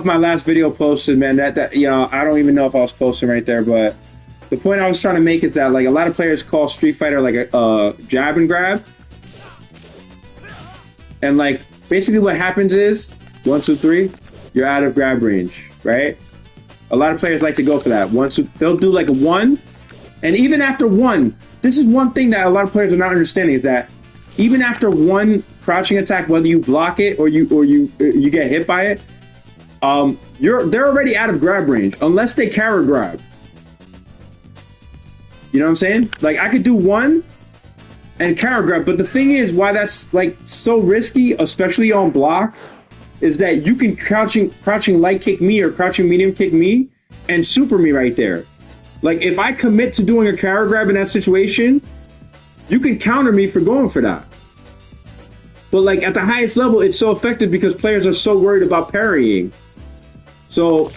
my last video posted, man. That you know, I don't even know if I was posting right there, but the point I was trying to make is that like a lot of players call Street Fighter like a jab and grab, and like basically what happens is 1, 2, 3, you're out of grab range, right? A lot of players like to go for that. They'll do like a 1, and even after 1, this is one thing that a lot of players are not understanding is that even after 1 crouching attack, whether you block it or you get hit by it, they're already out of grab range unless they counter grab. You know what I'm saying? Like I could do 1 and counter grab, but the thing is why that's like so risky, especially on block, is that you can crouching light kick me or crouching medium kick me and super me right there. Like if I commit to doing a counter grab in that situation, you can counter me for going for that. But like at the highest level, it's so effective because players are so worried about parrying. So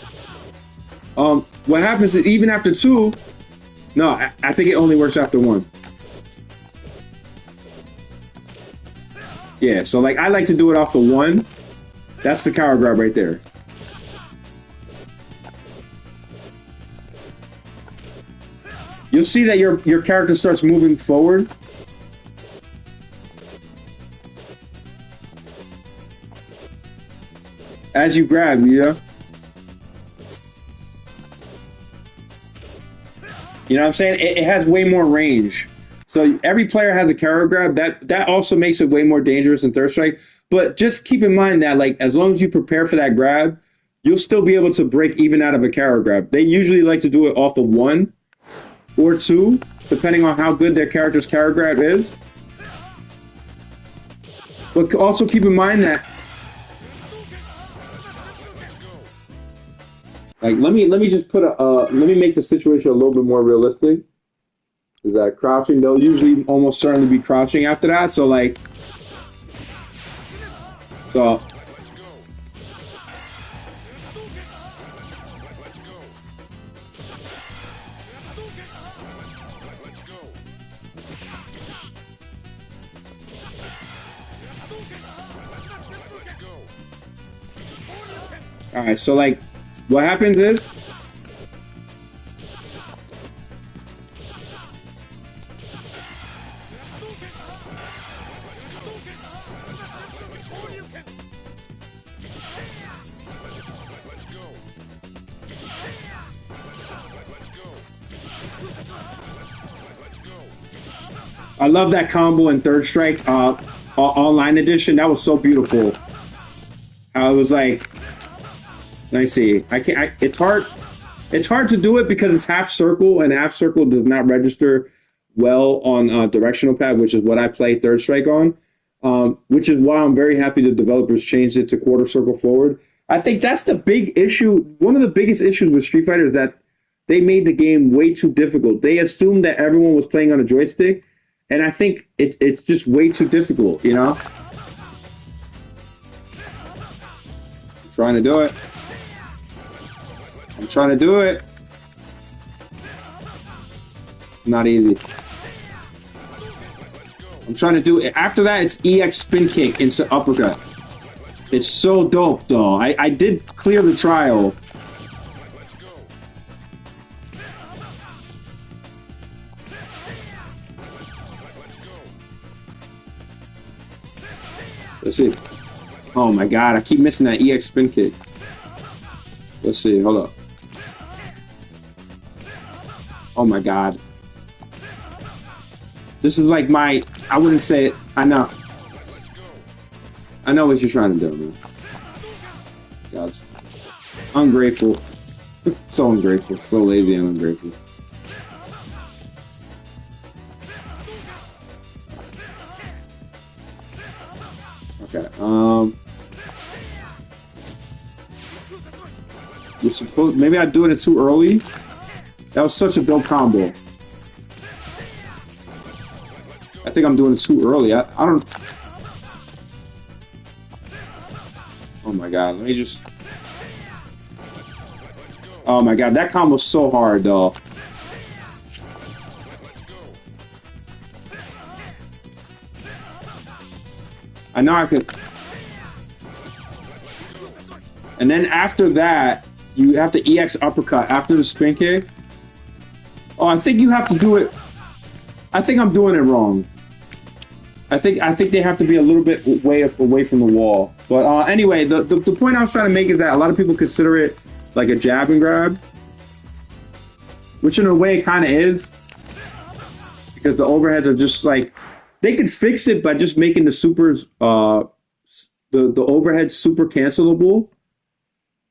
what happens is even after 2, no, I think it only works after 1. Yeah, so like I like to do it off of 1. That's the counter grab right there. You'll see that your character starts moving forward. As you grab, yeah. You know what I'm saying? It has way more range. So every player has a counter grab. That also makes it way more dangerous in Third Strike. But just keep in mind that like as long as you prepare for that grab, you'll still be able to break even out of a counter grab. They usually like to do it off of 1 or 2, depending on how good their character's counter grab is. But also keep in mind that like let me just put let me make the situation a little bit more realistic. Is that crouching? They'll usually almost certainly be crouching after that. So like all right, so like what happens is I love that combo in Third Strike online edition. That was so beautiful. I was like, let me see. It's hard. It's hard to do it because it's half circle, and half circle does not register well on directional pad, which is what I play Third Strike on. Which is why I'm very happy the developers changed it to quarter circle forward. I think that's the big issue. One of the biggest issues with Street Fighter is that they made the game way too difficult. They assumed that everyone was playing on a joystick, and I think it's just way too difficult, you know? I'm trying to do it. I'm trying to do it. Not easy. I'm trying to do it. After that, it's EX spin kick into uppercut. It's so dope, though. I did clear the trial. Let's see. Oh my god, I keep missing that EX spin kick. Let's see, hold up. Oh my god. This is like my, I wouldn't say it, I know. I know what you're trying to do, man. God, it's ungrateful. So ungrateful, so lazy and ungrateful. Okay, you're supposed, maybe I do it too early. That was such a dope combo. I think I'm doing it too early. I don't. Oh my god, let me just. Oh my god, that combo's so hard though. I know I could. And then after that, you have to EX uppercut after the spin kick. Oh, I think you have to do it. I think I'm doing it wrong. I think they have to be a little bit away from the wall. But anyway, the point I was trying to make is that a lot of people consider it like a jab and grab, which in a way it kind of is, because the overheads are just like, they could fix it by just making the supers the overhead super cancelable.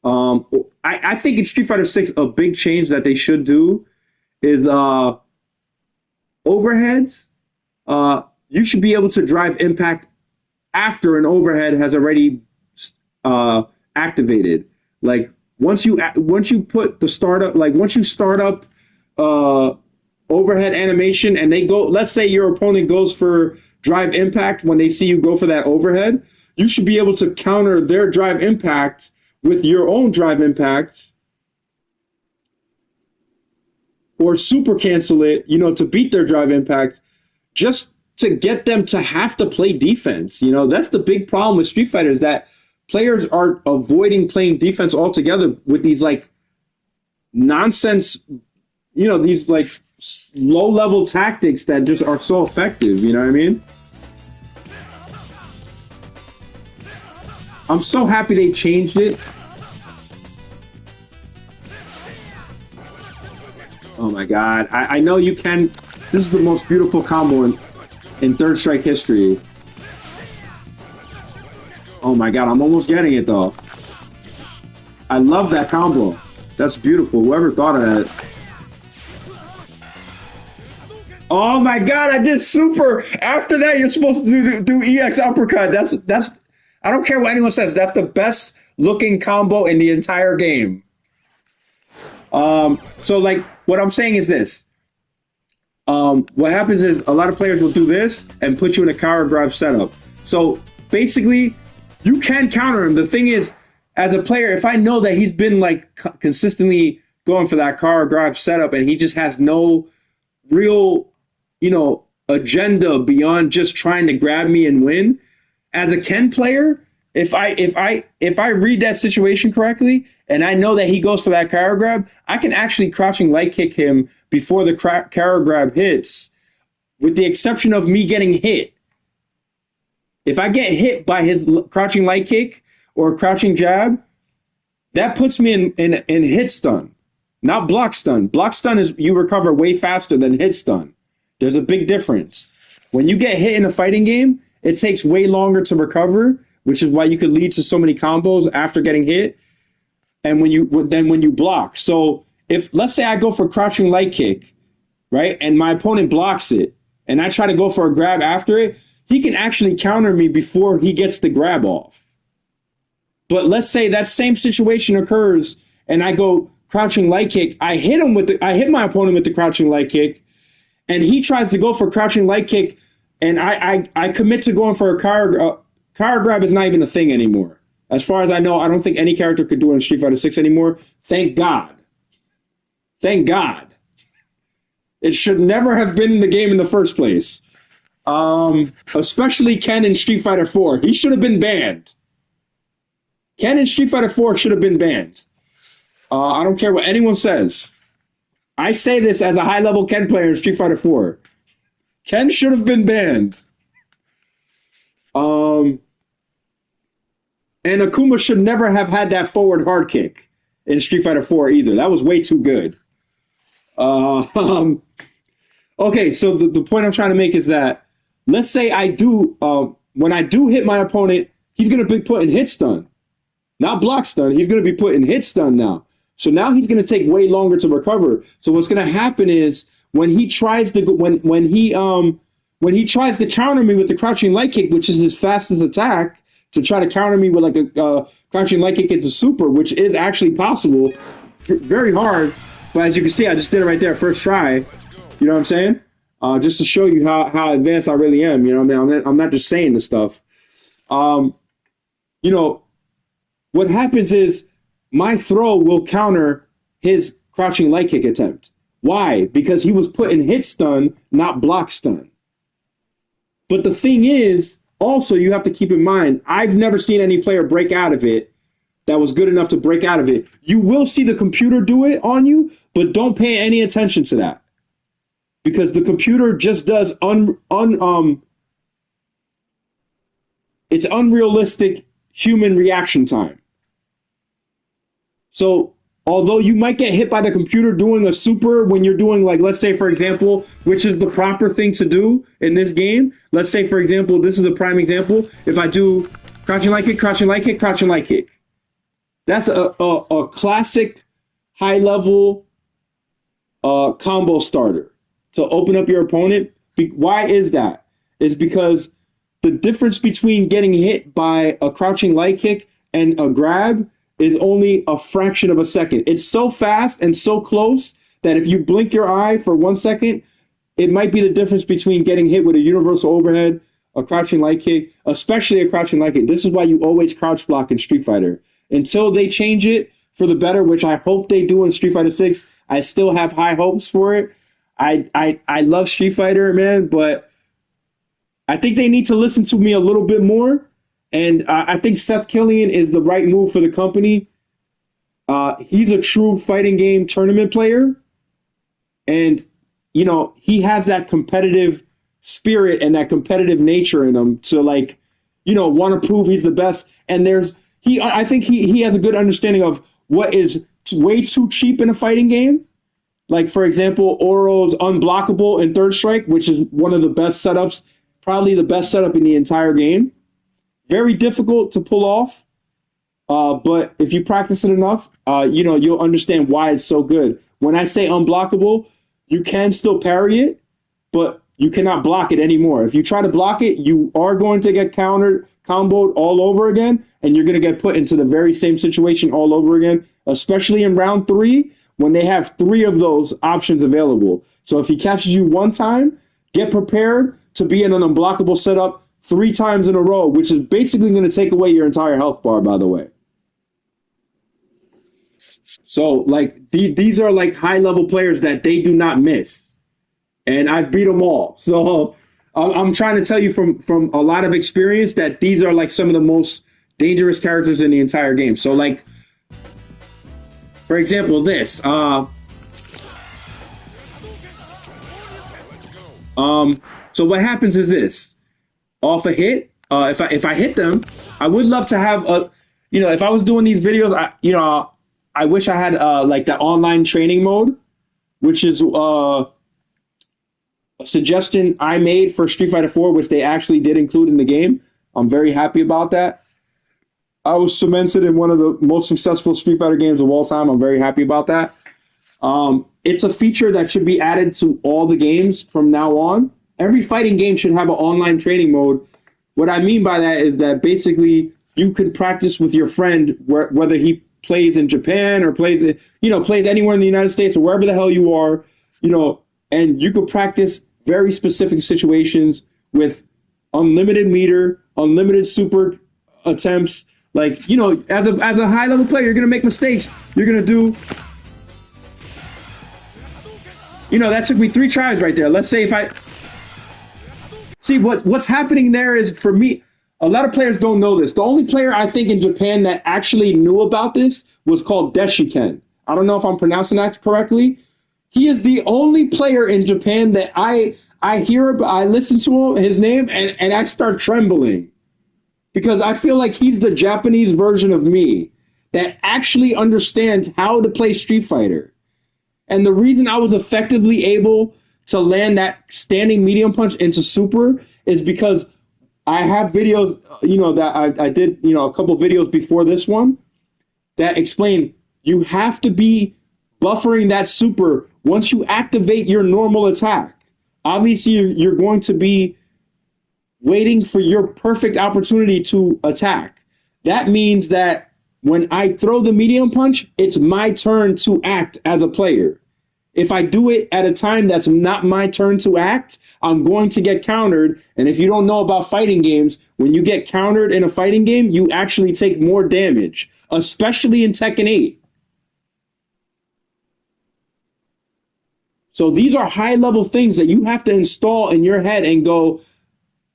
I think in Street Fighter 6 a big change that they should do is overheads. You should be able to drive impact after an overhead has already activated. Like once you put the startup, like once you start up overhead animation and they go, let's say your opponent goes for drive impact when they see you go for that overhead, you should be able to counter their drive impact with your own drive impact, or super cancel it, you know, to beat their drive impact, just to get them to have to play defense. You know, that's the big problem with Street Fighter, is that players are avoiding playing defense altogether with these like nonsense, you know, these like low level tactics that just are so effective. You know what I mean? I'm so happy they changed it. Oh my God. I know you can. This is the most beautiful combo in Third Strike history. Oh my God, I'm almost getting it though. I love that combo. That's beautiful. Whoever thought of that. Oh my God, I did super. After that, you're supposed to do EX uppercut. That's. I don't care what anyone says. That's the best looking combo in the entire game. So like, what I'm saying is this. What happens is a lot of players will do this and put you in a counter grab setup. So basically, you can counter him. The thing is, as a player, if I know that he's been like consistently going for that counter grab setup and he just has no real, you know, agenda beyond just trying to grab me and win, as a Ken player, if I read that situation correctly and I know that he goes for that counter grab, I can actually crouching light kick him before the counter grab hits, with the exception of me getting hit. If I get hit by his crouching light kick or crouching jab, that puts me in hit stun, not block stun. Block stun is you recover way faster than hit stun. There's a big difference. When you get hit in a fighting game, it takes way longer to recover, which is why you could lead to so many combos after getting hit. And when you block. So if, let's say I go for crouching light kick, right? And my opponent blocks it and I try to go for a grab after it, he can actually counter me before he gets the grab off. But let's say that same situation occurs and I go crouching light kick. I hit my opponent with the crouching light kick and he tries to go for crouching light kick. And I commit to going for a counter grab is not even a thing anymore. As far as I know, I don't think any character could do it in Street Fighter 6 anymore. Thank God. Thank God. It should never have been in the game in the first place. Especially Ken in Street Fighter 4. He should have been banned. Ken in Street Fighter 4 should have been banned. I don't care what anyone says. I say this as a high-level Ken player in Street Fighter 4. Ken should have been banned. And Akuma should never have had that forward hard kick in Street Fighter 4 either. That was way too good. Okay, so the point I'm trying to make is that, let's say I do, when I do hit my opponent, he's going to be put in hit stun. Not block stun. He's going to be put in hit stun now. So now he's going to take way longer to recover. So what's going to happen is, when he tries to when he tries to counter me with the crouching light kick, which is his fastest attack, to try to counter me with like a crouching light kick into super, which is actually possible, very hard. But as you can see, I just did it right there, first try. You know what I'm saying? Just to show you how advanced I really am. You know what I mean? I'm not just saying this stuff. You know, what happens is my throw will counter his crouching light kick attempt. Why? Because he was put in hit stun, not block stun. But the thing is, also, you have to keep in mind, I've never seen any player break out of it that was good enough to break out of it. You will see the computer do it on you, but don't pay any attention to that, because the computer just does it's unrealistic human reaction time. So although you might get hit by the computer doing a super when you're doing, like, let's say, for example, which is the proper thing to do in this game. Let's say, for example, this is a prime example. If I do crouching light kick, crouching light kick, crouching light kick. That's a classic high level combo starter to open up your opponent. Why is that? It's because the difference between getting hit by a crouching light kick and a grab is only a fraction of a second. It's so fast and so close that if you blink your eye for 1 second, it might be the difference between getting hit with a universal overhead, a crouching light kick, especially a crouching light kick. This is why you always crouch block in Street Fighter. Until they change it for the better, which I hope they do in Street Fighter 6, I still have high hopes for it. I love Street Fighter, man, but I think they need to listen to me a little bit more. And I think Seth Killian is the right move for the company. He's a true fighting game tournament player. And, you know, he has that competitive spirit and that competitive nature in him to, like, you know, want to prove he's the best. And I think he has a good understanding of what is way too cheap in a fighting game. Like, for example, Oro's unblockable in Third Strike, which is one of the best setups, probably the best setup in the entire game. Very difficult to pull off, but if you practice it enough, you know, you'll understand why it's so good. When I say unblockable, you can still parry it, but you cannot block it anymore. If you try to block it, you are going to get comboed all over again, and you're going to get put into the very same situation all over again, especially in round 3 when they have 3 of those options available. So if he catches you one time, get prepared to be in an unblockable setup 3 times in a row, which is basically going to take away your entire health bar, by the way. So, like, these are, like, high-level players that they do not miss. And I've beat them all. So I'm trying to tell you from a lot of experience that these are, like, some of the most dangerous characters in the entire game. So, like, for example, this. So what happens is this. Off a hit, if I hit them, I would love to have a, you know, if I was doing these videos, I wish I had like the online training mode, which is a suggestion I made for Street Fighter 4, which they actually did include in the game. I'm very happy about that. I was cemented in one of the most successful Street Fighter games of all time. I'm very happy about that. It's a feature that should be added to all the games from now on. Every fighting game should have an online training mode. What I mean by that is that basically you can practice with your friend whether he plays in Japan or plays anywhere in the United States or wherever the hell you are, you know, and you could practice very specific situations with unlimited meter, unlimited super attempts. Like, you know, as a high level player, you're gonna make mistakes. You're gonna do, you know, that took me 3 tries right there. Let's say if I see what's happening there is, for me, a lot of players don't know this. The only player I think in Japan that actually knew about this was called Deshiken. I don't know if I'm pronouncing that correctly. He is the only player in Japan that I hear about, I listen to his name and I start trembling. Because I feel like he's the Japanese version of me that actually understands how to play Street Fighter. And the reason I was effectively able to land that standing medium punch into super is because I have videos, you know, that I did, you know, a couple videos before this one that explain you have to be buffering that super once you activate your normal attack. Obviously, you're going to be waiting for your perfect opportunity to attack. That means that when I throw the medium punch, it's my turn to act as a player. If I do it at a time that's not my turn to act, I'm going to get countered. And if you don't know about fighting games, when you get countered in a fighting game, you actually take more damage, especially in Tekken 8. So these are high-level things that you have to install in your head and go,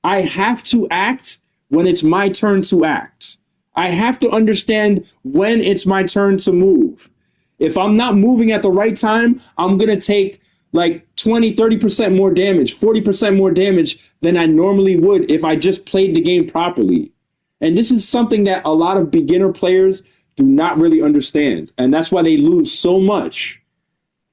I have to act when it's my turn to act. I have to understand when it's my turn to move. If I'm not moving at the right time, I'm going to take like 20, 30% more damage, 40% more damage than I normally would if I just played the game properly. And this is something that a lot of beginner players do not really understand. And that's why they lose so much,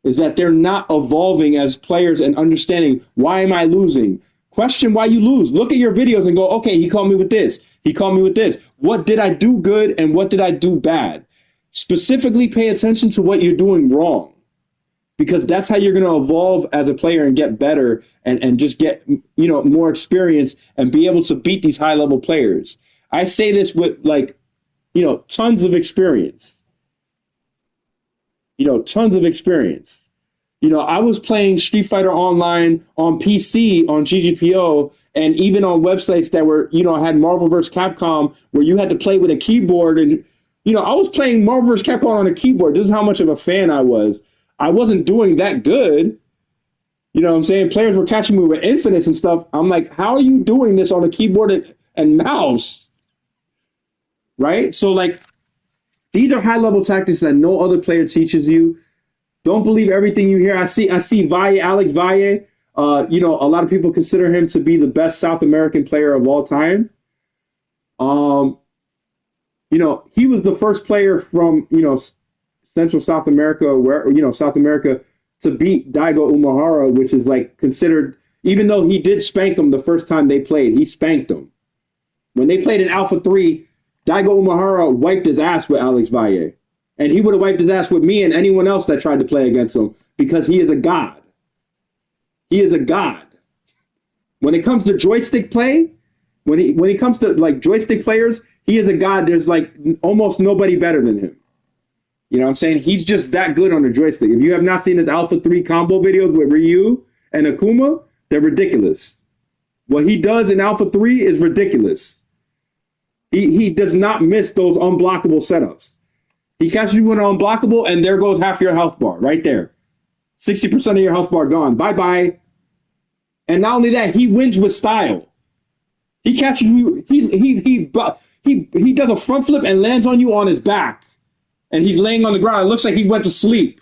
is that they're not evolving as players and understanding, why am I losing? Question why you lose. Look at your videos and go, okay, he called me with this. He called me with this. What did I do good and what did I do bad? Specifically pay attention to what you're doing wrong, because that's how you're going to evolve as a player and get better and just get, more experience and be able to beat these high level players. I say this with tons of experience. Tons of experience. I was playing Street Fighter Online on PC, on GGPO, and even on websites that were, had Marvel vs. Capcom, where you had to play with a keyboard. And, I was playing Marvel vs. Capcom on a keyboard. This is how much of a fan I was. I wasn't doing that good. You know what I'm saying? Players were catching me with infinites and stuff. I'm like, how are you doing this on a keyboard and mouse? Right? So, these are high-level tactics that no other player teaches you. Don't believe everything you hear. I see Valle, Alex Valle. A lot of people consider him to be the best South American player of all time. He was the first player from, Central South America, South America, to beat Daigo Umehara, which is considered, even though he did spank him the first time they played, he spanked him. When they played in Alpha 3, Daigo Umehara wiped his ass with Alex Valle. And he would have wiped his ass with me and anyone else that tried to play against him, because he is a god. He is a god. When it comes to joystick play, when it comes to joystick players, he is a god. There's almost nobody better than him. You know what I'm saying? He's just that good on the joystick. If you have not seen his Alpha 3 combo videos with Ryu and Akuma, they're ridiculous. What he does in Alpha 3 is ridiculous. He does not miss those unblockable setups. He catches you with an unblockable, and there goes half your health bar right there. 60% of your health bar gone. Bye-bye. And not only that, he wins with style. He catches you, he does a front flip and lands on you on his back. And he's laying on the ground. It looks like he went to sleep.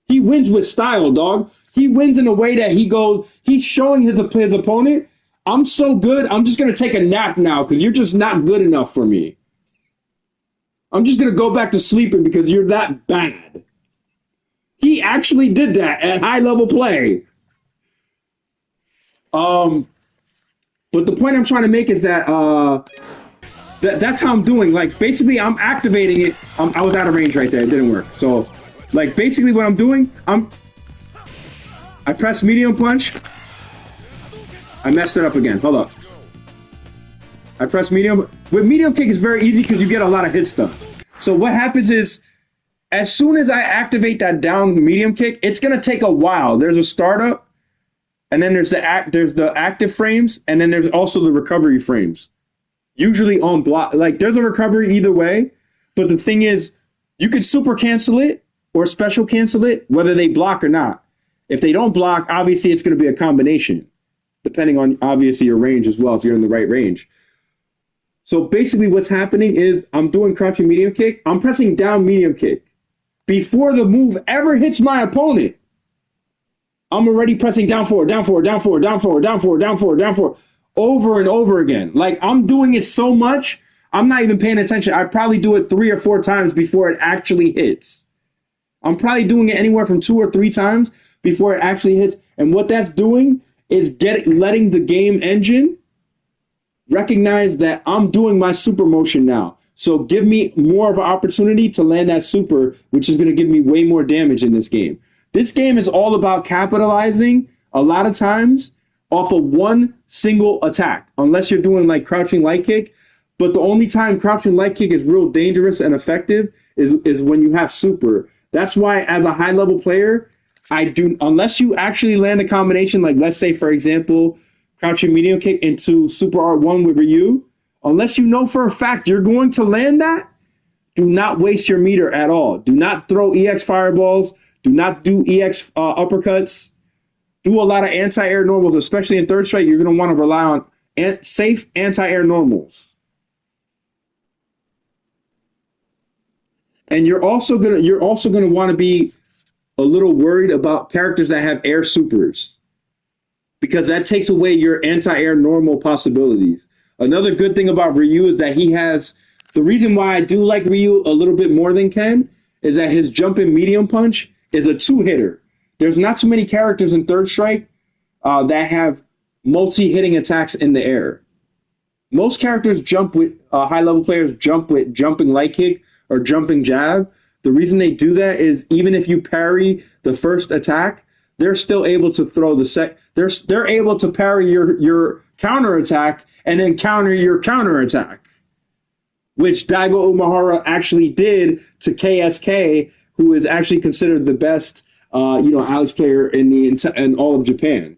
He wins with style, dog. He wins in a way that he's showing his opponent, I'm so good, I'm just going to take a nap now because you're just not good enough for me. I'm just going to go back to sleeping because you're that bad. He actually did that at high level play. But the point I'm trying to make is that that's how I'm doing. Basically, I'm activating it. I was out of range right there. It didn't work. So, basically what I'm doing, I press medium punch. I messed it up again. Hold up. I press medium. With medium kick, it's very easy because you get a lot of hit stuff. So what happens is, as soon as I activate that down medium kick, it's going to take a while. There's a startup, and then there's the active frames, and then there's also the recovery frames. Usually on block, there's a recovery either way, but the thing is, you can super cancel it or special cancel it, whether they block or not. If they don't block, obviously it's going to be a combination, depending on obviously your range as well, if you're in the right range. So basically what's happening is I'm doing crouching medium kick. I'm pressing down medium kick. Before the move ever hits my opponent, I'm already pressing down forward, down forward, down forward, down forward, down forward, down forward, down forward, over and over again. I'm doing it so much, I'm not even paying attention. I probably do it 3 or 4 times before it actually hits. I'm probably doing it anywhere from 2 or 3 times before it actually hits. And what that's doing is letting the game engine recognize that I'm doing my super motion now. So give me more of an opportunity to land that super, which is going to give me way more damage in this game. This game is all about capitalizing a lot of times off of one single attack, unless you're doing crouching light kick. But the only time crouching light kick is real dangerous and effective is when you have super. That's why as a high level player, unless you actually land a combination, let's say, for example, crouching medium kick into Super R1 with Ryu, unless you know for a fact you're going to land that, do not waste your meter at all. Do not throw EX fireballs. Do not do EX uppercuts. Do a lot of anti-air normals, especially in third strike. You're going to want to rely on safe anti-air normals. And you're also gonna want to be a little worried about characters that have air supers, because that takes away your anti-air normal possibilities. Another good thing about Ryu is that he has, the reason why I do like Ryu a little bit more than Ken is that his jumping medium punch is a two-hitter. There's not too many characters in Third Strike that have multi-hitting attacks in the air. Most characters jump with, high-level players jump with jumping light kick or jumping jab. The reason they do that is even if you parry the first attack, they're still able to throw the they're able to parry your counter attack and then counter your counter attack, which Daigo Umehara actually did to KSK, who is actually considered the best Alex player in all of Japan.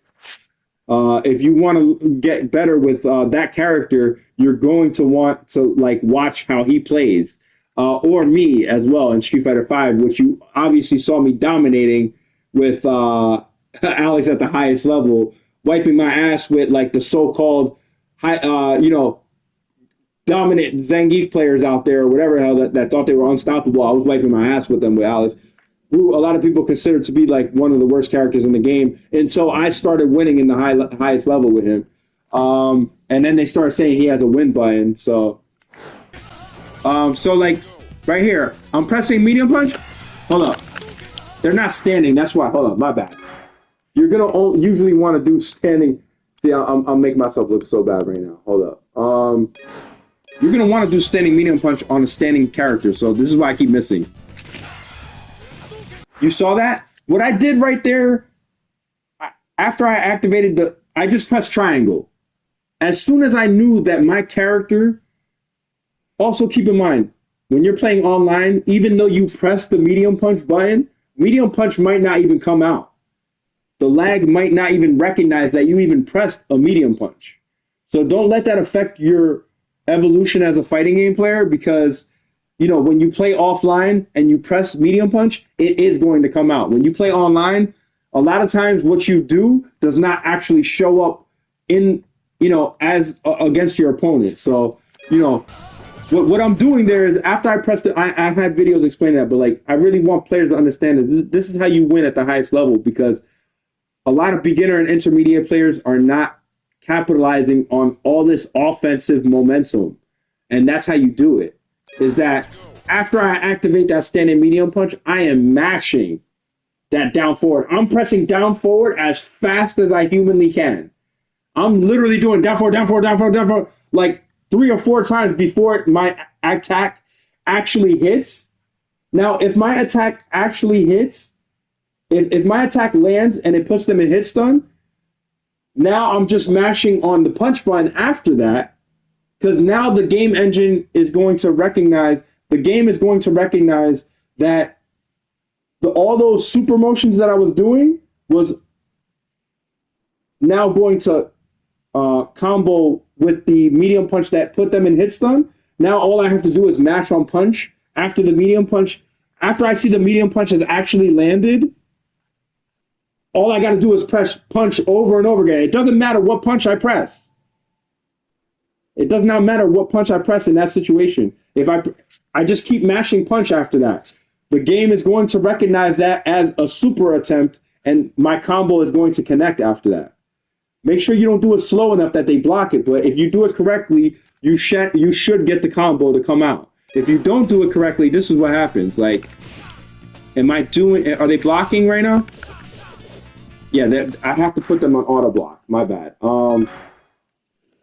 If you want to get better with that character, you're going to want to like watch how he plays, or me as well in Street Fighter V, which you obviously saw me dominating with Alex at the highest level, wiping my ass with like the so-called high, dominant Zangief players out there, or whatever the hell that thought they were unstoppable. I was wiping my ass with them with Alex, who a lot of people consider to be like one of the worst characters in the game. And so I started winning in the highest level with him. And then they started saying he has a win button. So like right here, I'm pressing medium punch. Hold up. They're not standing. That's why. Hold up. My bad. You're going to usually want to do standing. See, I'm making myself look so bad right now. Hold up. You're going to want to do standing medium punch on a standing character. So this is why I keep missing. You saw that? What I did right there, after I activated I just pressed triangle. As soon as I knew that my character, also keep in mind, when you're playing online, even though you press the medium punch button, medium punch might not even come out. The lag might not even recognize that you even pressed a medium punch. So don't let that affect your evolution as a fighting game player, because when you play offline and you press medium punch, it is going to come out. When you play online, a lot of times what you do does not actually show up in, as against your opponent. So, what I'm doing there is after I pressed it, I've had videos explaining that, but like, I really want players to understand that this is how you win at the highest level, because a lot of beginner and intermediate players are not capitalizing on all this offensive momentum. And that's how you do it, is that after I activate that standing medium punch, I am mashing that down forward. I'm pressing down forward as fast as I humanly can. I'm literally doing down forward, down forward, down forward, down forward, like 3 or 4 times before my attack actually hits. Now, if my attack actually hits, if my attack lands and it puts them in hit stun, now I'm just mashing on the punch button after that, because now the game engine is going to recognize, that all those super motions that I was doing was now going to combo with the medium punch that put them in hit stun. Now all I have to do is mash on punch after the medium punch. After I see the medium punch has actually landed, all I got to do is press punch over and over again. It doesn't matter what punch I press. It does not matter what punch I press in that situation. If I just keep mashing punch after that, the game is going to recognize that as a super attempt, and my combo is going to connect after that. Make sure you don't do it slow enough that they block it, but if you do it correctly, you should get the combo to come out. If you don't do it correctly, this is what happens. Like, are they blocking right now? Yeah, I have to put them on auto block. My bad.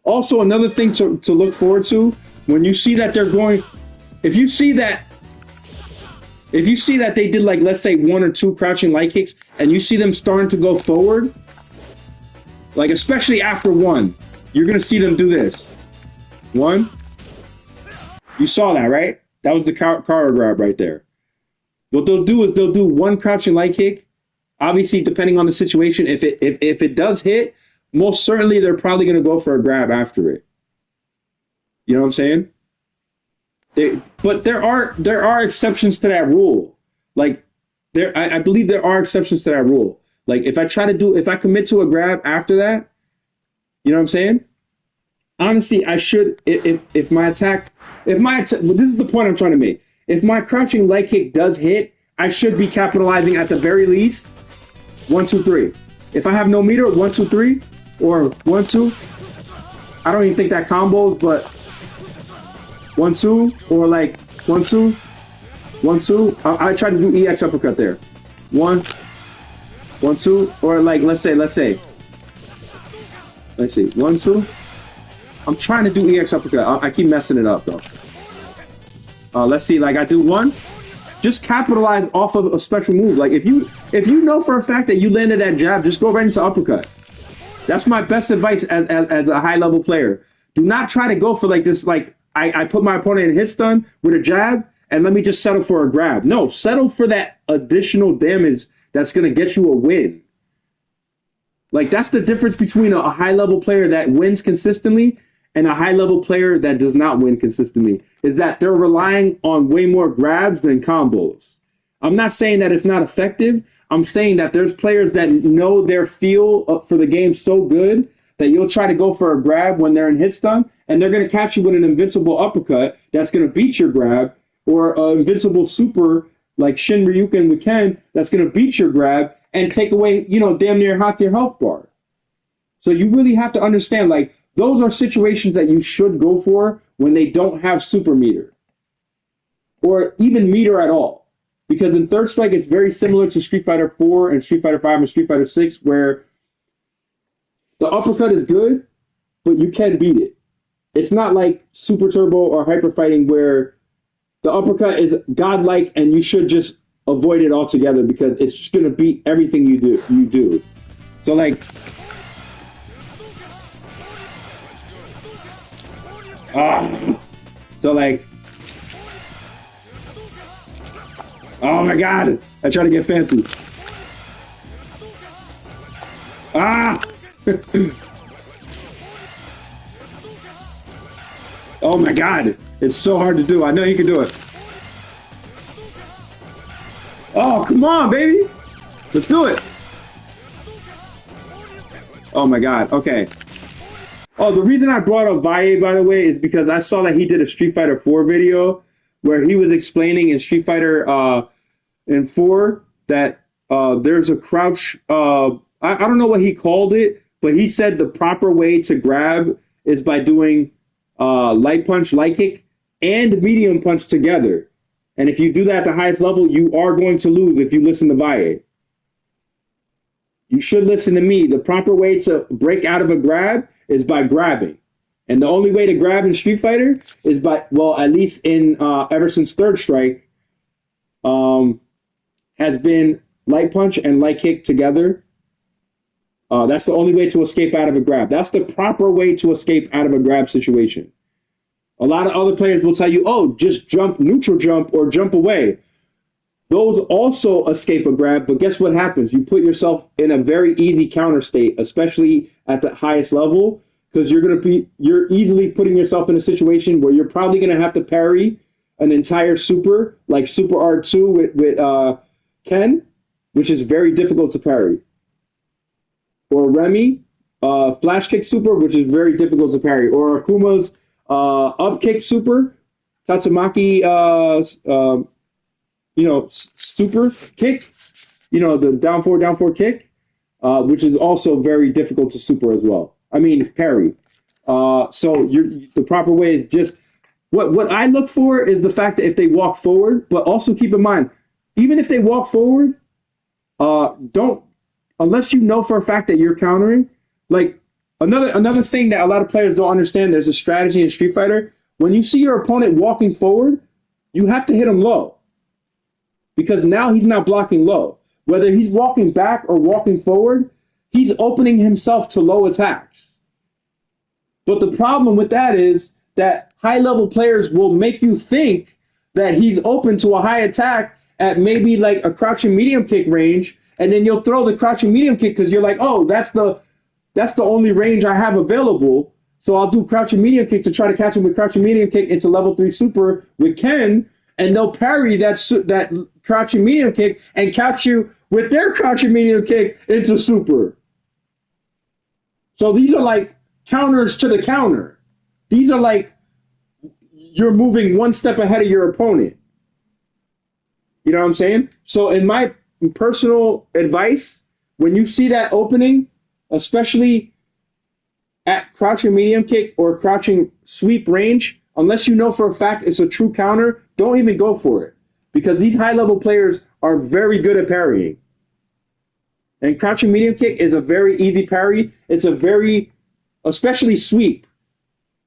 Also, another thing to look forward to, when you see that they're going, if you see that they did, like, let's say 1 or 2 crouching light kicks, and you see them starting to go forward, like especially after 1, you're gonna see them do this. 1. You saw that, right? That was the car grab right there. What they'll do is they'll do 1 crouching light kick. Obviously, depending on the situation, if it does hit, most certainly they're probably going to go for a grab after it. You know what I'm saying? But there are exceptions to that rule. Like, I believe there are exceptions to that rule. Like, if I commit to a grab after that, you know what I'm saying? Honestly, I should, if my attack, this is the point I'm trying to make. if my crouching leg kick does hit, I should be capitalizing at the very least 1, 2, 3. If I have no meter, 1, 2, 3, or 1, 2. I don't even think that combos, but 1, 2, or like 1, 2, 1, 2. I try to do EX uppercut there. 1, 1, 2, or like let's see, 1, 2. I'm trying to do EX uppercut. I keep messing it up though. Let's see, like I do 1. Just capitalize off of a special move. Like if you know for a fact that you landed that jab, just go right into uppercut. That's my best advice as a high level player. Do not try to go for like this. Like I put my opponent in hit stun with a jab and let me just settle for a grab. No, settle for that additional damage that's gonna get you a win. Like that's the difference between a high level player that wins consistently and a high level player that does not win consistently, is that they're relying on way more grabs than combos. I'm not saying that it's not effective. I'm saying that there's players that know their feel for the game so good that you'll try to go for a grab when they're in hit stun, and they're going to catch you with an invincible uppercut that's going to beat your grab, or an invincible super like Shin Ryuken with Ken that's going to beat your grab and take away, damn near half your health bar. So you really have to understand, like, those are situations that you should go for when they don't have super meter or even meter at all. Because in Third Strike, it's very similar to Street Fighter 4 and Street Fighter 5 and Street Fighter 6, where the uppercut is good, but you can beat it. It's not like Super Turbo or Hyper Fighting where the uppercut is godlike and you should just avoid it altogether because it's just going to beat everything you do. So like, oh my god, I try to get fancy. Oh my god, it's so hard to do. I know you can do it. Oh, come on, baby. Let's do it. Oh my god, okay. Oh, the reason I brought up Valle, by the way, is because I saw that he did a Street Fighter 4 video where he was explaining in Street Fighter in 4 that there's a crouch. I don't know what he called it, but he said the proper way to grab is by doing light punch, light kick, and medium punch together. And if you do that at the highest level, you are going to lose if you listen to Valle. You should listen to me. The proper way to break out of a grab is by grabbing. And the only way to grab in Street Fighter is by, well, at least in ever since Third Strike, has been light punch and light kick together. That's the only way to escape out of a grab. That's the proper way to escape out of a grab situation. A lot of other players will tell you, oh, just jump, neutral jump, or jump away. Those also escape a grab, but guess what happens? You put yourself in a very easy counter state, especially at the highest level, because you're easily putting yourself in a situation where you're probably going to have to parry an entire super, like Super R2 with Ken, which is very difficult to parry. Or Remy, flash kick super, which is very difficult to parry. Or Akuma's up kick super, Tatsumaki, super kick, the down four kick, which is also very difficult to super as well. I mean, parry. So the proper way is just, what I look for is the fact that if they walk forward, but also keep in mind, even if they walk forward, unless you know for a fact that you're countering, like another thing that a lot of players don't understand, there's a strategy in Street Fighter. When you see your opponent walking forward, you have to hit him low. Because now he's not blocking low. Whether he's walking back or walking forward, he's opening himself to low attacks. But the problem with that is that high-level players will make you think that he's open to a high attack at maybe like a crouching medium kick range, and then you'll throw the crouching medium kick because you're like, oh, that's the only range I have available, so I'll do crouching medium kick to try to catch him with crouching medium kick into level 3 super with Ken, and they'll parry that crouching medium kick and catch you with their crouching medium kick into super. So these are like counters to the counter. These are like you're moving one step ahead of your opponent. You know what I'm saying? So in my personal advice, when you see that opening, especially at crouching medium kick or crouching sweep range, unless you know for a fact it's a true counter, don't even go for it. Because these high level players are very good at parrying. And crouching medium kick is a very easy parry. It's a very, especially sweep.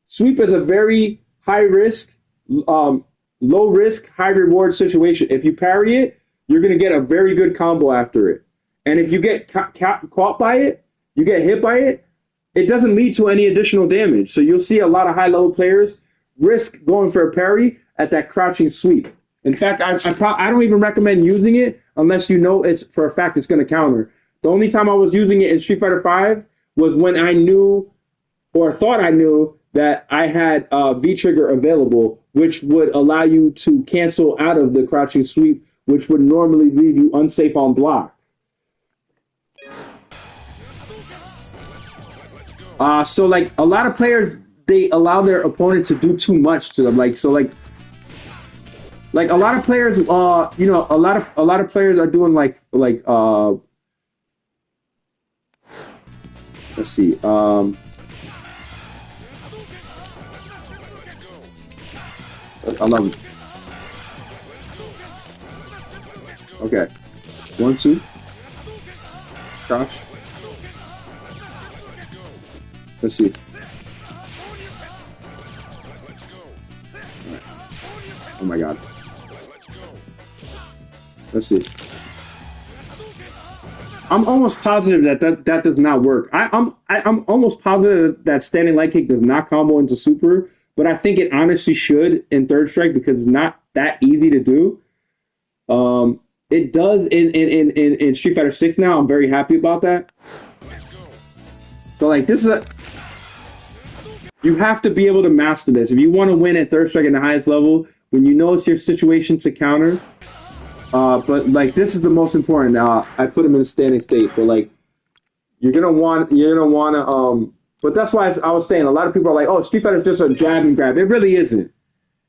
Sweep is a very high risk, low risk, high reward situation. If you parry it, you're going to get a very good combo after it. And if you get caught by it, you get hit by it, it doesn't lead to any additional damage. So you'll see a lot of high level players risk going for a parry at that crouching sweep. In fact, I don't even recommend using it unless you know it's for a fact it's going to counter. The only time I was using it in Street Fighter V was when I knew or thought I knew that I had V-Trigger available, which would allow you to cancel out of the crouching sweep, which would normally leave you unsafe on block. So like a lot of players, they allow their opponent to do too much to them. Like a lot of players, you know, a lot of players are doing let's see. I love it. Okay. 1, 2. Crouch. Let's see. Oh my god. Let's see. I'm almost positive that does not work. I'm almost positive that standing light kick does not combo into super, but I think it honestly should in third strike because it's not that easy to do. It does in Street Fighter 6 now. I'm very happy about that. So like this is you have to be able to master this if you want to win at third strike at the highest level. When you know it's your situation to counter. But like this is the most important. I put them in a standing state, but like you're gonna want to. But that's why I was saying a lot of people are like, oh, Street Fighter is just a jab and grab. It really isn't.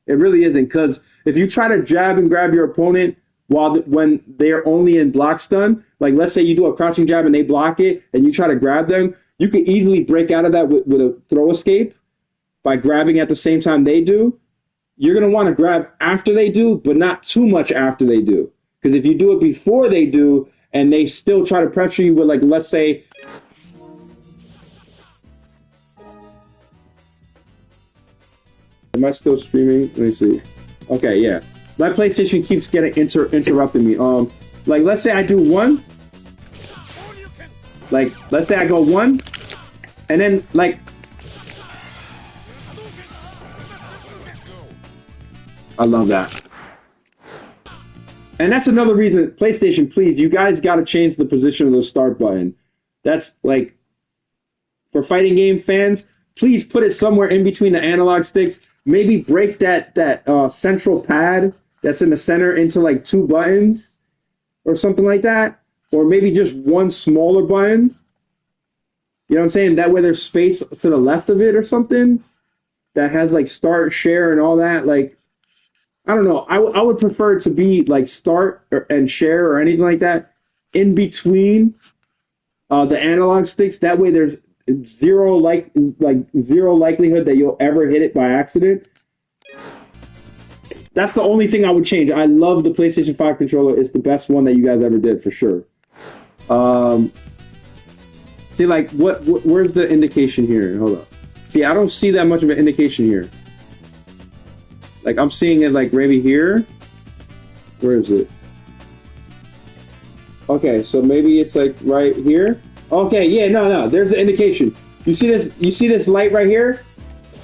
It really isn't, because if you try to jab and grab your opponent when they're only in block stun, like let's say you do a crouching jab and they block it, and you try to grab them, you can easily break out of that with a throw escape by grabbing at the same time they do. You're going to want to grab after they do, but not too much after they do. Because if you do it before they do, and they still try to pressure you with, like, let's say... Am I still streaming? Let me see. Okay, yeah. My PlayStation keeps getting interrupting me. Like, let's say I do 1. Like, let's say I go 1. And then, like... I love that. And that's another reason, PlayStation, please, you guys got to change the position of the start button. That's like, for fighting game fans, please put it somewhere in between the analog sticks. Maybe break that central pad that's in the center into like 2 buttons or something like that. Or maybe just 1 smaller button. You know what I'm saying? That way there's space to the left of it or something that has like start, share, and all that. Like, I don't know. I would prefer it to be like start and share or anything like that in between the analog sticks. That way, there's zero likelihood that you'll ever hit it by accident. That's the only thing I would change. I love the PlayStation 5 controller. It's the best one that you guys ever did for sure. See, like where's the indication here? Hold up. See, I don't see that much of an indication here. Like, I'm seeing it, like, maybe here. Where is it? Okay, so maybe it's, like, right here. Okay, yeah, no. There's the indication. You see this light right here?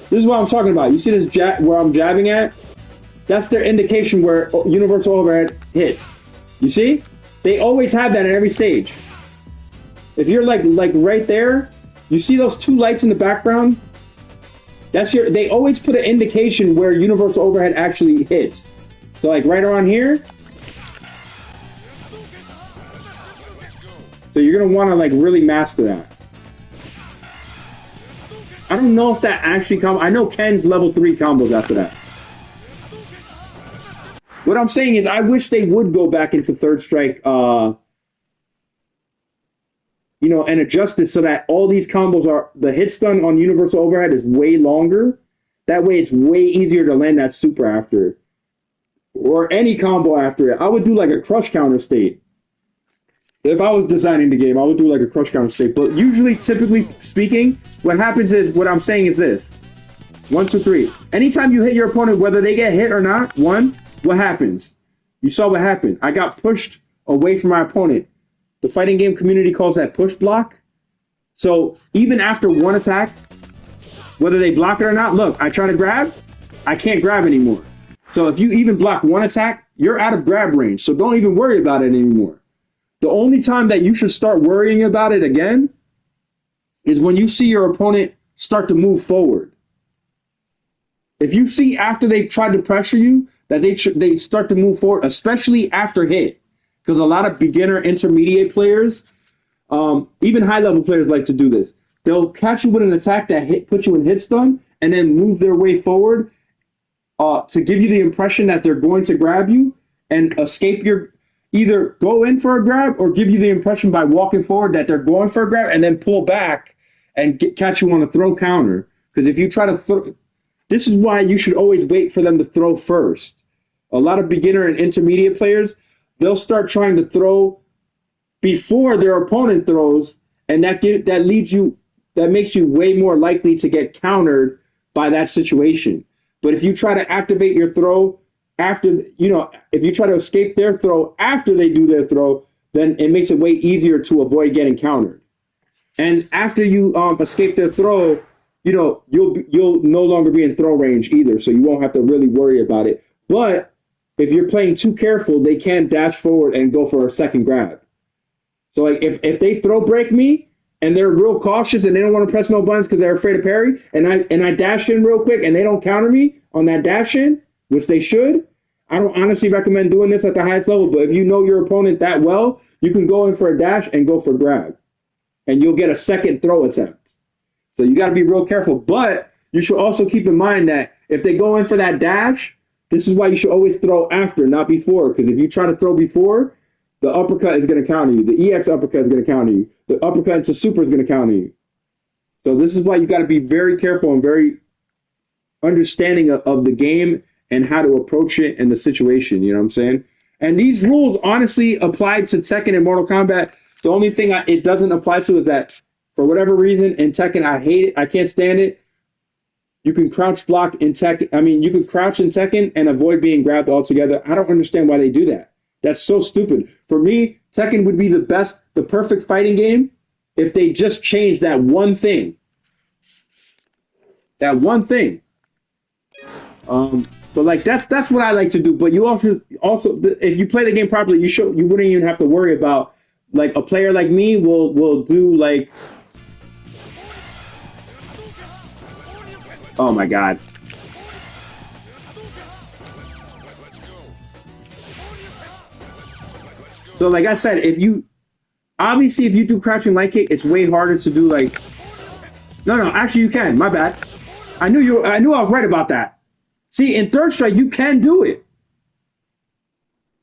This is what I'm talking about. You see this where I'm jabbing at? That's their indication where universal overhead hits. You see? They always have that at every stage. If you're, like right there, you see those 2 lights in the background? They always put an indication where universal overhead actually hits. So like right around here. So you're gonna want to like really master that. I don't know if that actually I know Ken's level 3 combos after that. what I'm saying is I wish they would go back into third strike, you know, and adjust it so that all these combos are, the hit stun on universal overhead is way longer. That way it's way easier to land that super after, or any combo after it. I would do like a crush counter state. If I was designing the game, I would do like a crush counter state. But usually, typically speaking, what happens is, what I'm saying is this. 1, 2, 3. Anytime you hit your opponent, whether they get hit or not, what happens? You saw what happened. I got pushed away from my opponent. The fighting game community calls that push block. So even after one attack, whether they block it or not, look, I try to grab, I can't grab anymore. So if you even block one attack, you're out of grab range. So don't even worry about it anymore. The only time that you should start worrying about it again is when you see your opponent start to move forward. If you see after they've tried to pressure you that they start to move forward, especially after hit, because a lot of beginner, intermediate players, even high-level players like to do this. They'll catch you with an attack that put you in hit stun and then move their way forward to give you the impression that they're going to grab you and escape your... Either go in for a grab or give you the impression by walking forward that they're going for a grab and then pull back and catch you on a throw counter. Because if you try to throw... This is why you should always wait for them to throw first. A lot of beginner and intermediate players, they'll start trying to throw before their opponent throws, and that makes you way more likely to get countered by that situation. But if you try to activate your throw after, you know, if you try to escape their throw after they do their throw, then it makes it way easier to avoid getting countered. And after you escape their throw, you know, you'll no longer be in throw range either, so you won't have to really worry about it. But if you're playing too careful, they can dash forward and go for a second grab. So like if they throw break me and they're real cautious and they don't want to press no buttons because they're afraid of parry, and I dash in real quick and they don't counter me on that dash in, which they should, I don't honestly recommend doing this at the highest level, but if you know your opponent that well, you can go in for a dash and go for grab. And you'll get a second throw attempt. So you got to be real careful. But you should also keep in mind that if they go in for that dash, this is why you should always throw after, not before. Because if you try to throw before, the uppercut is going to counter you. The EX uppercut is going to counter you. The uppercut into super is going to counter you. So this is why you got to be very careful and very understanding of the game and how to approach it and the situation. You know what I'm saying? And these rules honestly apply to Tekken and Mortal Kombat. The only thing it doesn't apply to is that for whatever reason in Tekken, I hate it. I can't stand it. You can crouch block in Tekken. I mean, you can crouch in Tekken and avoid being grabbed altogether. I don't understand why they do that. That's so stupid. For me, Tekken would be the perfect fighting game if they just changed that one thing. That one thing. But like that's what I like to do. But you also if you play the game properly, you wouldn't even have to worry about, like, a player like me will do like, oh my god. So like I said, if you do crouching light kick, it's way harder to do like, no, actually you can, my bad. I knew I was right about that. See, in third strike, you can do it.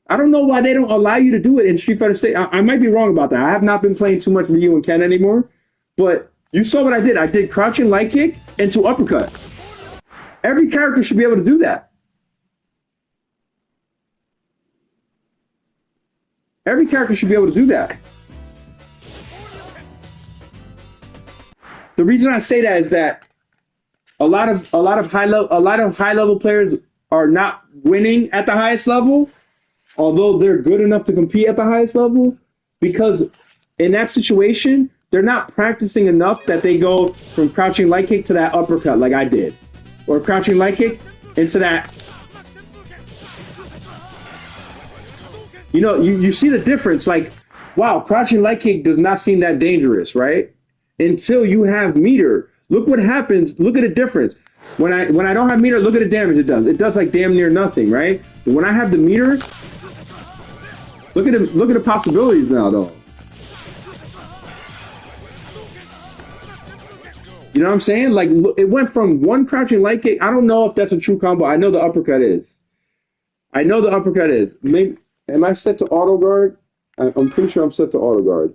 I don't know why they don't allow you to do it in Street Fighter 6. I might be wrong about that. I have not been playing too much Ryu and Ken anymore. But you saw what I did. I did crouching light kick into uppercut. Every character should be able to do that. Every character should be able to do that. The reason I say that is that a lot of high level players are not winning at the highest level, although they're good enough to compete at the highest level, because in that situation, they're not practicing enough that they go from crouching light kick to that uppercut like I did, or crouching light kick into that. You know, you see the difference. Like, wow, crouching light kick does not seem that dangerous, right? Until you have meter. Look what happens. Look at the difference. When I don't have meter, look at the damage it does. It does like damn near nothing, right? But when I have the meter, look at the possibilities now, though. You know what I'm saying? Like, it went from one crouching light kick. I don't know if that's a true combo. I know the uppercut is. I know the uppercut is. Maybe, am I set to auto guard? I'm pretty sure I'm set to auto guard.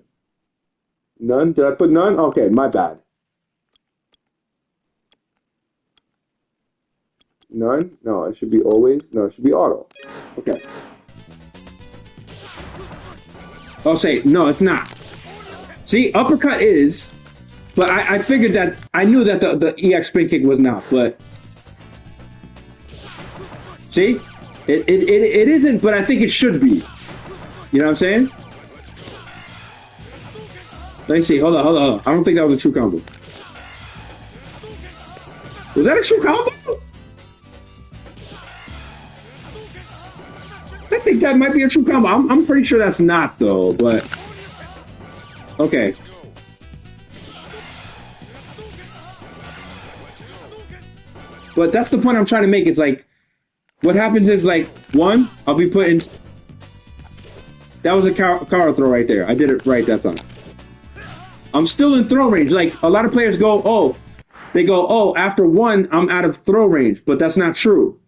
None? Did I put none? Okay, my bad. None? No, it should be always. No, it should be auto. Okay. Oh, say, no, it's not. See, uppercut is, but I figured that, I knew that the EX spin kick was not, but. See? It isn't, but I think it should be. You know what I'm saying? Let me see. Hold on. I don't think that was a true combo. Was that a true combo? I think that might be a true combo. I'm pretty sure that's not, though, but... Okay. But that's the point I'm trying to make. It's like, what happens is, like, one, I'll be putting... That was a counter throw right there. I did it right that time. I'm still in throw range. Like, a lot of players go, oh, they go, oh, after one, I'm out of throw range. But that's not true.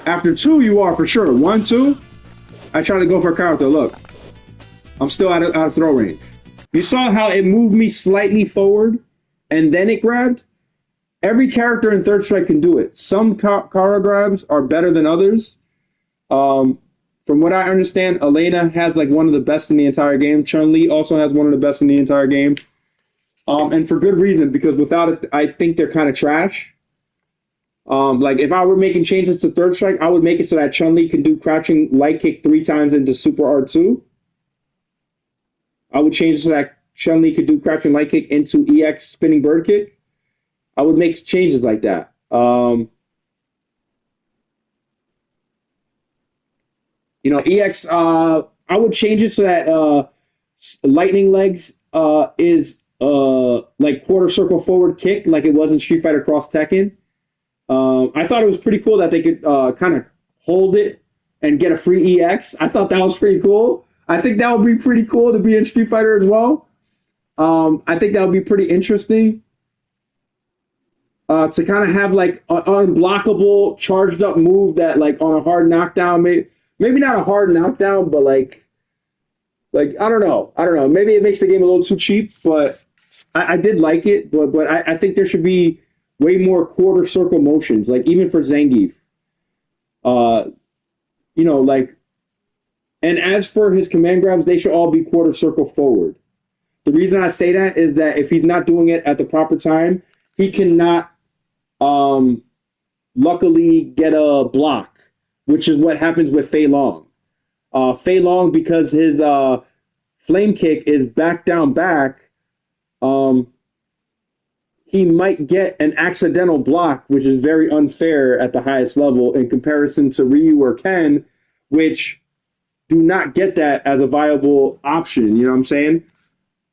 After two, you are for sure. 1, 2, I try to go for a counter throw. Look, I'm still out of throw range. You saw how it moved me slightly forward, and then it grabbed? Every character in Third Strike can do it. Some counter grabs are better than others. From what I understand, Elena has like one of the best in the entire game. Chun-Li also has one of the best in the entire game. And for good reason, because without it, I think they're kind of trash. Like if I were making changes to Third Strike, I would make it so that Chun-Li can do crouching light kick 3 times into Super R2. I would change it so that Chun-Li could do crouching light kick into EX spinning bird kick. I would make changes like that. You know, EX, I would change it so that lightning legs is like quarter circle forward kick like it was in Street Fighter Cross Tekken. I thought it was pretty cool that they could kind of hold it and get a free EX. I thought that was pretty cool. I think that would be pretty cool to be in Street Fighter as well. I think that would be pretty interesting. To kind of have like an unblockable charged up move that like on a hard knockdown, maybe not a hard knockdown, but like I don't know. Maybe it makes the game a little too cheap, but I did like it. But I think there should be way more quarter circle motions, like even for Zangief. You know, like, and as for his command grabs, they should all be quarter circle forward. The reason I say that is that if he's not doing it at the proper time, he cannot luckily get a block, which is what happens with Fei Long. Fei Long, because his flame kick is back down back, he might get an accidental block, which is very unfair at the highest level in comparison to Ryu or Ken, which do not get that as a viable option. You know what I'm saying?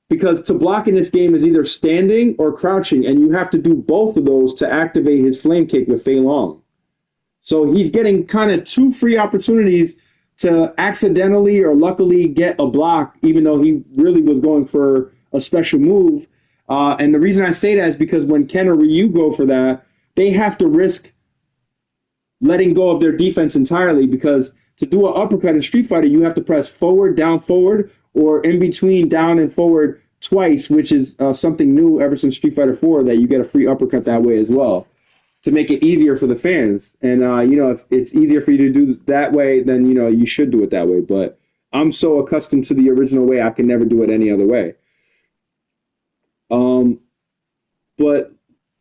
Because to block in this game is either standing or crouching, and you have to do both of those to activate his flame kick with Fei Long. So he's getting kind of 2 free opportunities to accidentally or luckily get a block, even though he really was going for a special move. And the reason I say that is because when Ken or Ryu go for that, they have to risk letting go of their defense entirely, because to do an uppercut in Street Fighter, you have to press forward, or in between down and forward twice, which is something new ever since Street Fighter 4, that you get a free uppercut that way as well, to make it easier for the fans. And, you know, if it's easier for you to do that way, then, you know, you should do it that way. But I'm so accustomed to the original way, I can never do it any other way. But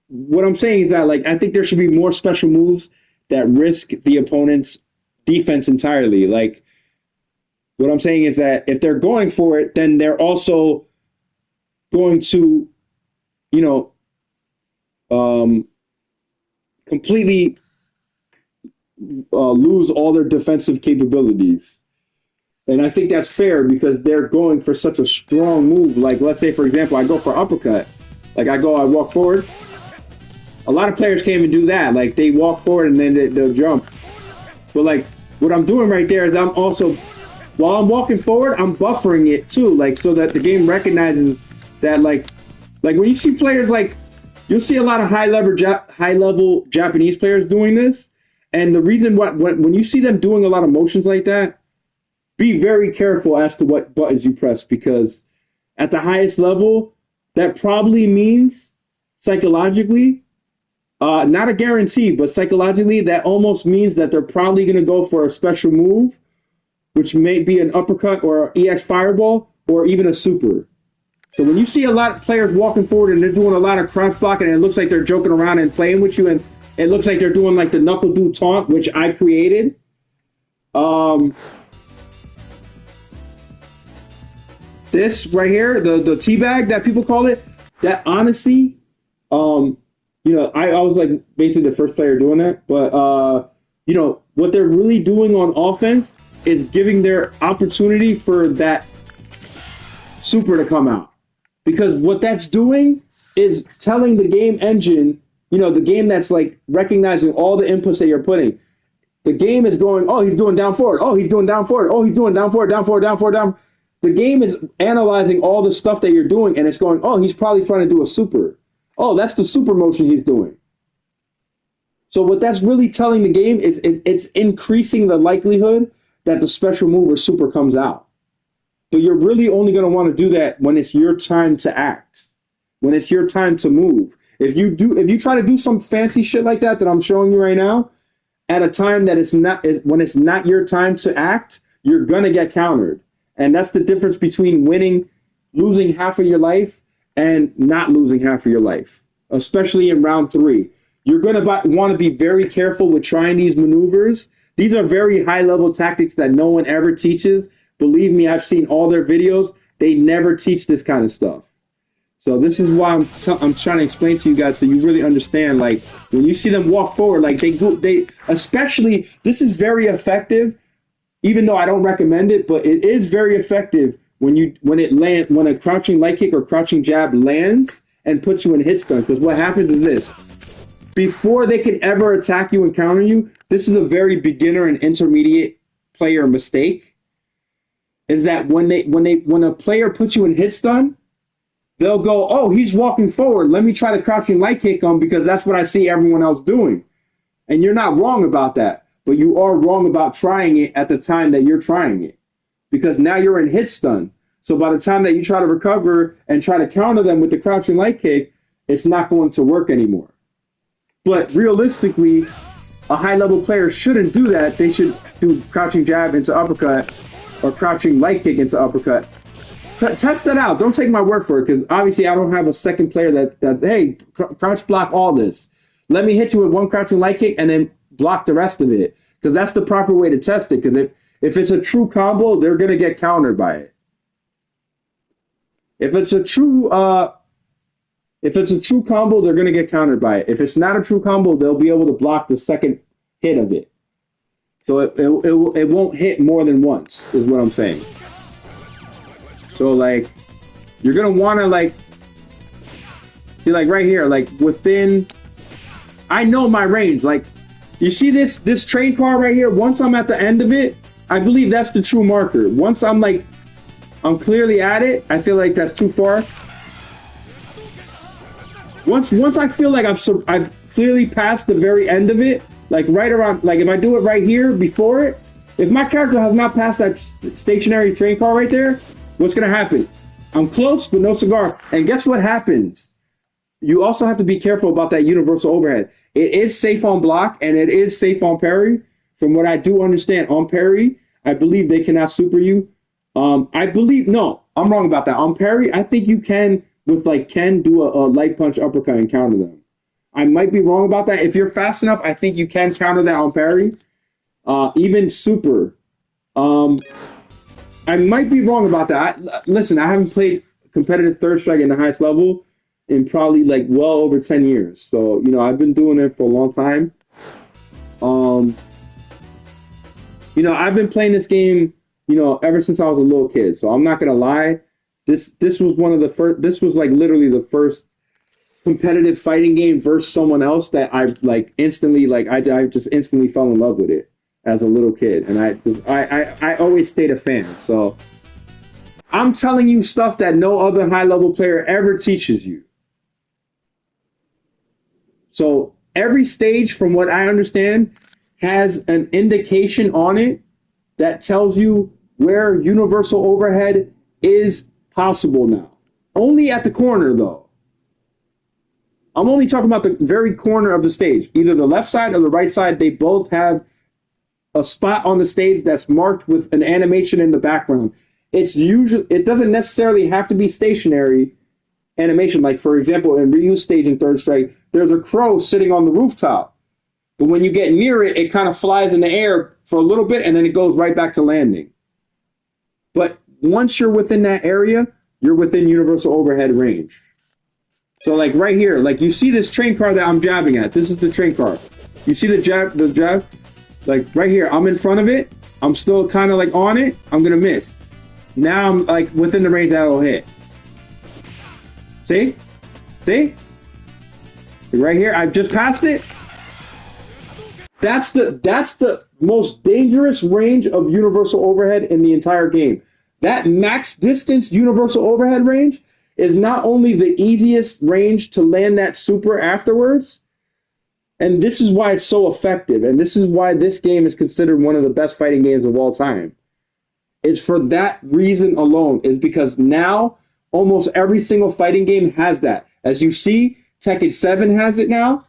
what I'm saying is that, like, I think there should be more special moves that risk the opponent's defense entirely. Like, what I'm saying is that if they're going for it, then they're also going to, you know, completely lose all their defensive capabilities. And I think that's fair because they're going for such a strong move. Like, let's say, for example, I go for uppercut. Like, I walk forward. A lot of players can't even do that. Like, they walk forward and then they'll jump. But, like, what I'm doing right there is I'm also, while I'm walking forward, I'm buffering it too. Like, so that the game recognizes that, like when you see players, like, you'll see a lot of high-level Japanese players doing this. And the reason when you see them doing a lot of motions like that, be very careful as to what buttons you press, because at the highest level, that probably means psychologically, not a guarantee, but psychologically, that almost means that they're probably going to go for a special move, which may be an uppercut or an EX fireball or even a super. So when you see a lot of players walking forward and they're doing a lot of crouch blocking and it looks like they're joking around and playing with you, and it looks like they're doing like the knuckle dude taunt, which I created. This right here, the teabag that people call it, that honestly, I was like basically the first player doing that. But what they're really doing on offense is giving their opportunity for that super to come out. Because what that's doing is telling the game engine, the game that's like recognizing all the inputs that you're putting. The game is going, oh, he's doing down forward. Oh, he's doing down forward. Oh, he's doing down forward, down forward, down forward, down. The game is analyzing all the stuff that you're doing, and it's going, oh, he's probably trying to do a super. Oh, that's the super motion he's doing. So what that's really telling the game is it's increasing the likelihood that the special move or super comes out. But you're really only going to want to do that when it's your time to act, when it's your time to move. If you try to do some fancy shit like that I'm showing you right now, at a time that when it's not your time to act, you're going to get countered. And that's the difference between losing half of your life and not losing half of your life, especially in round 3. You're going to want to be very careful with trying these maneuvers. These are very high-level tactics that no one ever teaches. Believe me, I've seen all their videos. They never teach this kind of stuff. So this is why I'm trying to explain to you guys so you really understand. Like when you see them walk forward, like they especially, this is very effective. Even though I don't recommend it, but it is very effective when a crouching light kick or crouching jab lands and puts you in hit stun. Because what happens is this: before they can ever attack you and counter you, this is a very beginner and intermediate player mistake. Is that when a player puts you in hit stun, they'll go, oh, he's walking forward. Let me try to crouching light kick him because that's what I see everyone else doing. And you're not wrong about that, but you are wrong about trying it at the time that you're trying it, because now you're in hit stun. So by the time that you try to recover and try to counter them with the crouching light kick, it's not going to work anymore. But realistically, a high-level player shouldn't do that. They should do crouching jab into uppercut or crouching light kick into uppercut. Test that out. Don't take my word for it, because obviously I don't have a second player that's hey, crouch block all this. Let me hit you with one crouching light kick and then block the rest of it, because that's the proper way to test it. Because if it's a true combo, they're going to get countered by it. If it's a true combo, they're going to get countered by it. If it's not a true combo, they'll be able to block the second hit of it. So it won't hit more than once, is what I'm saying. So like, you're going to want to like, see like right here, like within, I know my range. Like, you see this train car right here? Once I'm at the end of it, I believe that's the true marker. Once I'm clearly at it, I feel like that's too far. Once I feel like I've clearly passed the very end of it, like right around, like if I do it right here before it, if my character has not passed that stationary train car right there, what's gonna happen? I'm close, but no cigar. And guess what happens? You also have to be careful about that universal overhead. It is safe on block and it is safe on parry. From what I do understand, on parry, I believe they cannot super you. No, I'm wrong about that. On parry, I think you can, with like Ken, do a light punch uppercut and counter them. I might be wrong about that. If you're fast enough, I think you can counter that on parry. Even super. I might be wrong about that. Listen, I haven't played competitive third strike in the highest level in probably like well over 10 years. So, I've been doing it for a long time. I've been playing this game, ever since I was a little kid. So I'm not going to lie. This was one of the first, this was like literally the first competitive fighting game versus someone else that I like instantly, like I just instantly fell in love with it as a little kid. And I always stayed a fan. So I'm telling you stuff that no other high level player ever teaches you. So every stage, from what I understand, has an indication on it that tells you where universal overhead is possible now. Only at the corner, though. I'm only talking about the very corner of the stage. Either the left side or the right side, they both have a spot on the stage that's marked with an animation in the background. It doesn't necessarily have to be stationary animation. Like, for example, in Ryu's stage in Third Strike, there's a crow sitting on the rooftop. But when you get near it, it kind of flies in the air for a little bit, and then it goes right back to landing. But once you're within that area, you're within universal overhead range. So, like right here, like you see this train car that I'm jabbing at. This is the train car. You see the jab? Like right here, I'm in front of it. I'm still kind of like on it. I'm going to miss. Now I'm like within the range that will hit. See? See? Right here, I've just passed it. That's the most dangerous range of universal overhead in the entire game. That max distance universal overhead range is not only the easiest range to land that super afterwards, and this is why it's so effective, and this is why this game is considered one of the best fighting games of all time. It's for that reason alone, is because now almost every single fighting game has that. As you see, Tekken 7 has it now.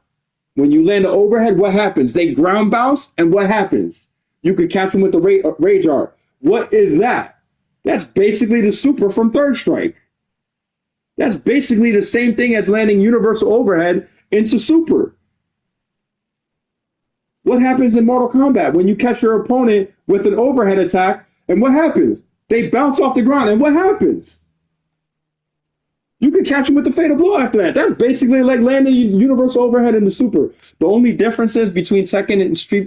When you land the overhead, what happens? They ground bounce, and what happens? You could catch them with the rage art. What is that? That's basically the super from Third Strike. That's basically the same thing as landing universal overhead into super. What happens in Mortal Kombat when you catch your opponent with an overhead attack, and what happens? They bounce off the ground, and what happens? You can catch them with the fatal blow after that. That's basically like landing universal overhead in the super. The only difference is between Tekken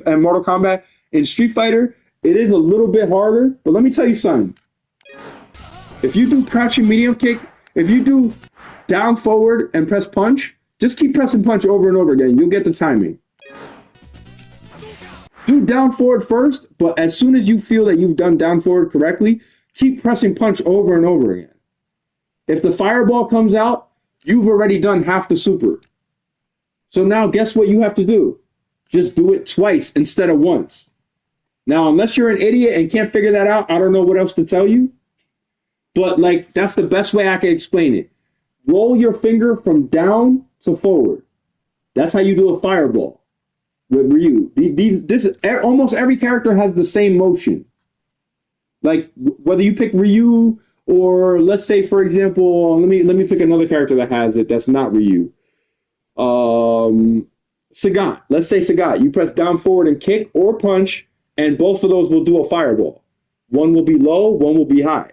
and Mortal Kombat in Street Fighter, it is a little bit harder. But let me tell you something. If you do crouching medium kick, if you do down forward and press punch, just keep pressing punch over and over again. You'll get the timing. Do down forward first, but as soon as you feel that you've done down forward correctly, keep pressing punch over and over again. If the fireball comes out, you've already done half the super. So now guess what you have to do? Just do it twice instead of once. Now, unless you're an idiot and can't figure that out, I don't know what else to tell you. But like, that's the best way I can explain it. Roll your finger from down to forward. That's how you do a fireball with Ryu. Almost every character has the same motion. Like whether you pick Ryu or let's say, for example, let me pick another character that has it that's not Ryu. Sagat. Let's say Sagat. You press down forward and kick or punch, and both of those will do a fireball. One will be low, one will be high.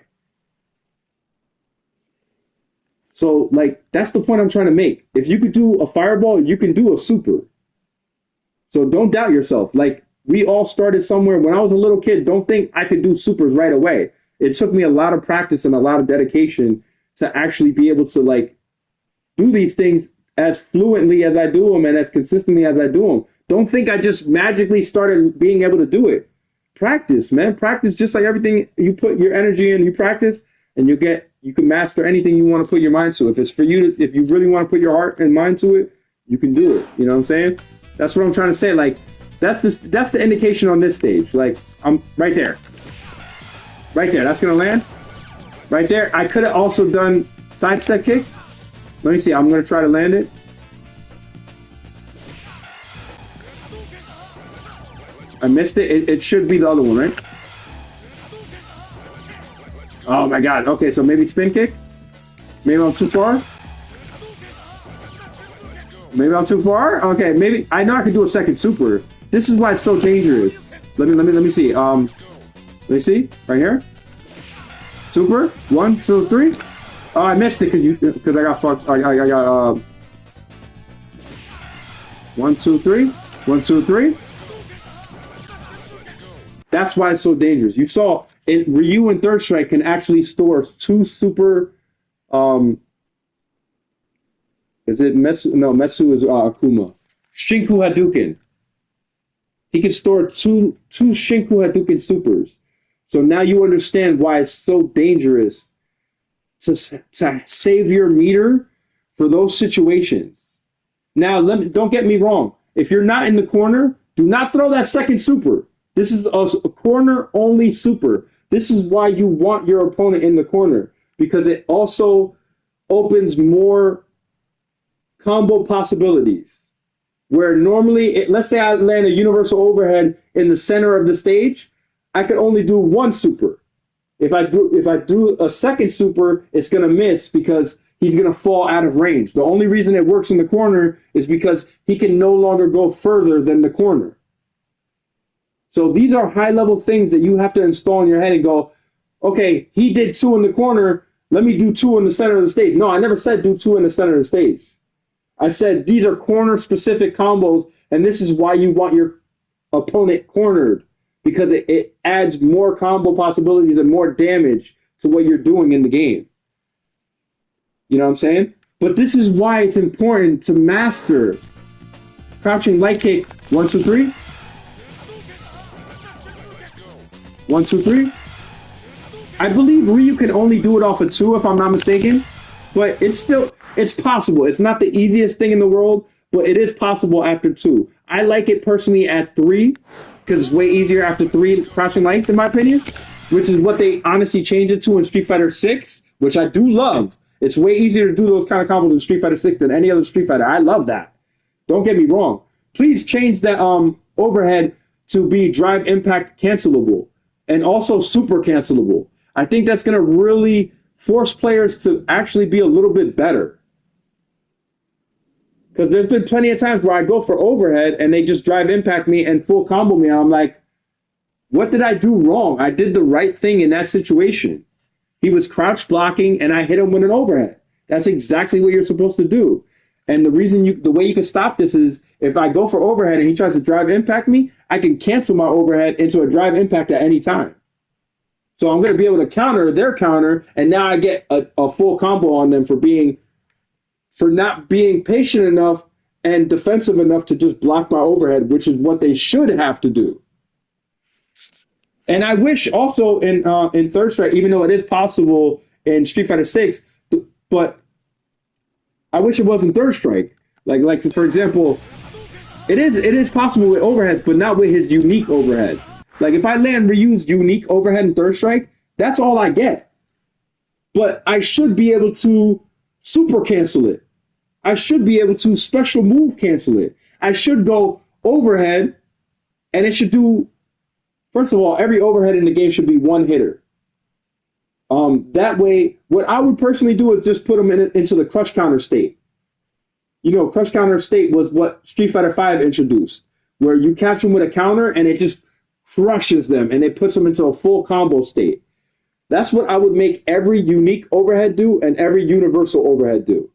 So, like, that's the point I'm trying to make. If you could do a fireball, you can do a super. So don't doubt yourself. Like, we all started somewhere. When I was a little kid, don't think I could do supers right away. It took me a lot of practice and a lot of dedication to actually be able to, like, do these things as fluently as I do them and as consistently as I do them. Don't think I just magically started being able to do it. Practice, man. Practice just like everything. You put your energy in, you practice, and you can master anything you want to put your mind to. If it's for you, if you really want to put your heart and mind to it, you can do it. You know what I'm saying? That's what I'm trying to say. Like, that's the indication on this stage. Like, I'm right there. Right there. That's going to land. Right there. I could have also done sidestep kick. Let me see. I'm going to try to land it. I missed it. It should be the other one, right? Oh my god. Okay, so maybe spin kick? Maybe I'm too far? Maybe I'm too far? Okay, maybe I know I can do a second super. This is why it's so dangerous. Let me see. Let me see. Right here. Super. 1, 2, 3. Oh, I missed it because I got fucked. I got 1, 2, 3. 1, 2, 3. That's why it's so dangerous. You saw Ryu and Third Strike can actually store 2 super. Is it Metsu? No, Metsu is Akuma. Shinku Hadouken. He can store two Shinku Hadouken supers. So now you understand why it's so dangerous to save your meter for those situations. Now, don't get me wrong. If you're not in the corner, Do not throw that second super. This is a corner-only super. This is why you want your opponent in the corner, because it also opens more combo possibilities. Where normally, let's say I land a universal overhead in the center of the stage, I could only do one super. If I do a second super, it's going to miss because he's going to fall out of range. The only reason it works in the corner is because he can no longer go further than the corner. So these are high-level things that you have to install in your head and go, okay, he did 2 in the corner, let me do 2 in the center of the stage. No, I never said do 2 in the center of the stage. I said these are corner-specific combos, and this is why you want your opponent cornered, because it adds more combo possibilities and more damage to what you're doing in the game. You know what I'm saying? But this is why it's important to master crouching light kick 1, 2, 3. 1, 2, 3. I believe Ryu can only do it off of 2, if I'm not mistaken. But it's possible. It's not the easiest thing in the world, but it is possible after 2. I like it personally at 3, because it's way easier after 3 crouching lights, in my opinion, which is what they honestly changed it to in Street Fighter 6, which I do love. It's way easier to do those kind of combos in Street Fighter 6 than any other Street Fighter. I love that. Don't get me wrong. Please change that overhead to be drive impact cancelable and also super cancelable. I think that's going to really force players to actually be a little bit better. Because there's been plenty of times where I go for overhead and they just drive impact me and full combo me. And I'm like, what did I do wrong? I did the right thing in that situation. He was crouch blocking and I hit him with an overhead. That's exactly what you're supposed to do. And the way you can stop this is if I go for overhead and he tries to drive impact me, I can cancel my overhead into a drive impact at any time. So I'm going to be able to counter their counter, and now I get a full combo on them for not being patient enough and defensive enough to just block my overhead, which is what they should have to do. And I wish also in Third Strike, even though it is possible in Street Fighter 6, but I wish it was in Third Strike. Like for example, it is possible with overheads, but not with his unique overhead. Like if I land Ryu's unique overhead in Third Strike, that's all I get. But I should be able to super cancel it. I should be able to special move cancel it. I should go overhead, and it should do, first of all, every overhead in the game should be one hitter. That way, what I would personally do is just put them into the crush counter state. You know, crush counter state was what Street Fighter V introduced, where you catch them with a counter and it just crushes them and it puts them into a full combo state. That's what I would make every unique overhead do and every universal overhead do.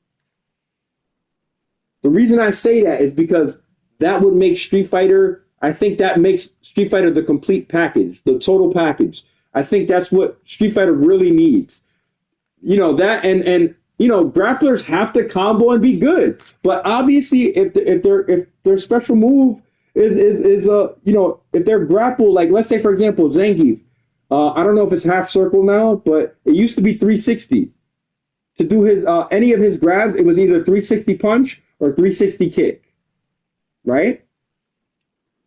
The reason I say that is because that would make Street Fighter, I think that makes Street Fighter the complete package, the total package. I think that's what Street Fighter really needs. You know, that and you know, grapplers have to combo and be good. But obviously if their special move is you know, if they're grapple, like let's say for example Zangief, I don't know if it's half circle now, but it used to be 360. To do his any of his grabs, it was either 360 punch or 360 kick. Right?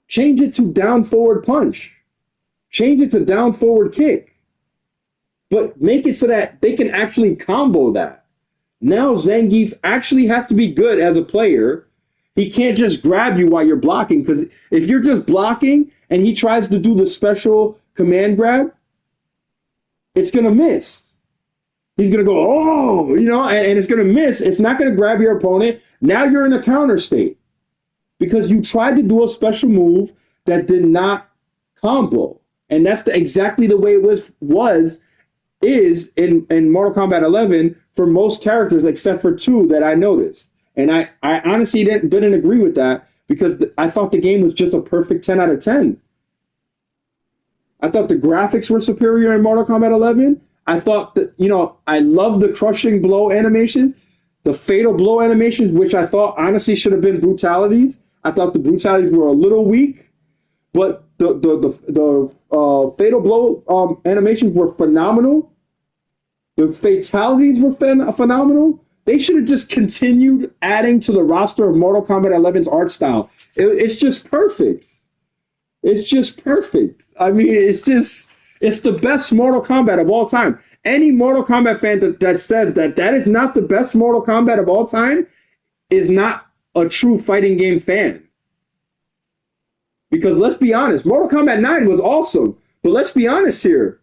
Change it to down forward punch. Change it to down forward kick. But make it so that they can actually combo that. Now Zangief actually has to be good as a player. He can't just grab you while you're blocking, because if you're just blocking and he tries to do the special command grab, it's going to miss. He's going to go, oh, you know, and it's going to miss. It's not going to grab your opponent. Now you're in a counter state because you tried to do a special move that did not combo. And that's exactly the way it is in Mortal Kombat 11 for most characters except for 2 that I noticed. And I honestly didn't agree with that because I thought the game was just a perfect 10 out of 10. I thought the graphics were superior in Mortal Kombat 11. I thought that, you know, I love the crushing blow animations, the fatal blow animations, which I thought honestly should have been brutalities. I thought the brutalities were a little weak, but the fatal blow animations were phenomenal. The fatalities were phenomenal. They should have just continued adding to the roster of Mortal Kombat 11's art style. It's just perfect. It's just perfect. I mean, it's the best Mortal Kombat of all time. Any Mortal Kombat fan that says that that is not the best Mortal Kombat of all time is not a true fighting game fan. Because let's be honest, Mortal Kombat 9 was awesome. But let's be honest here.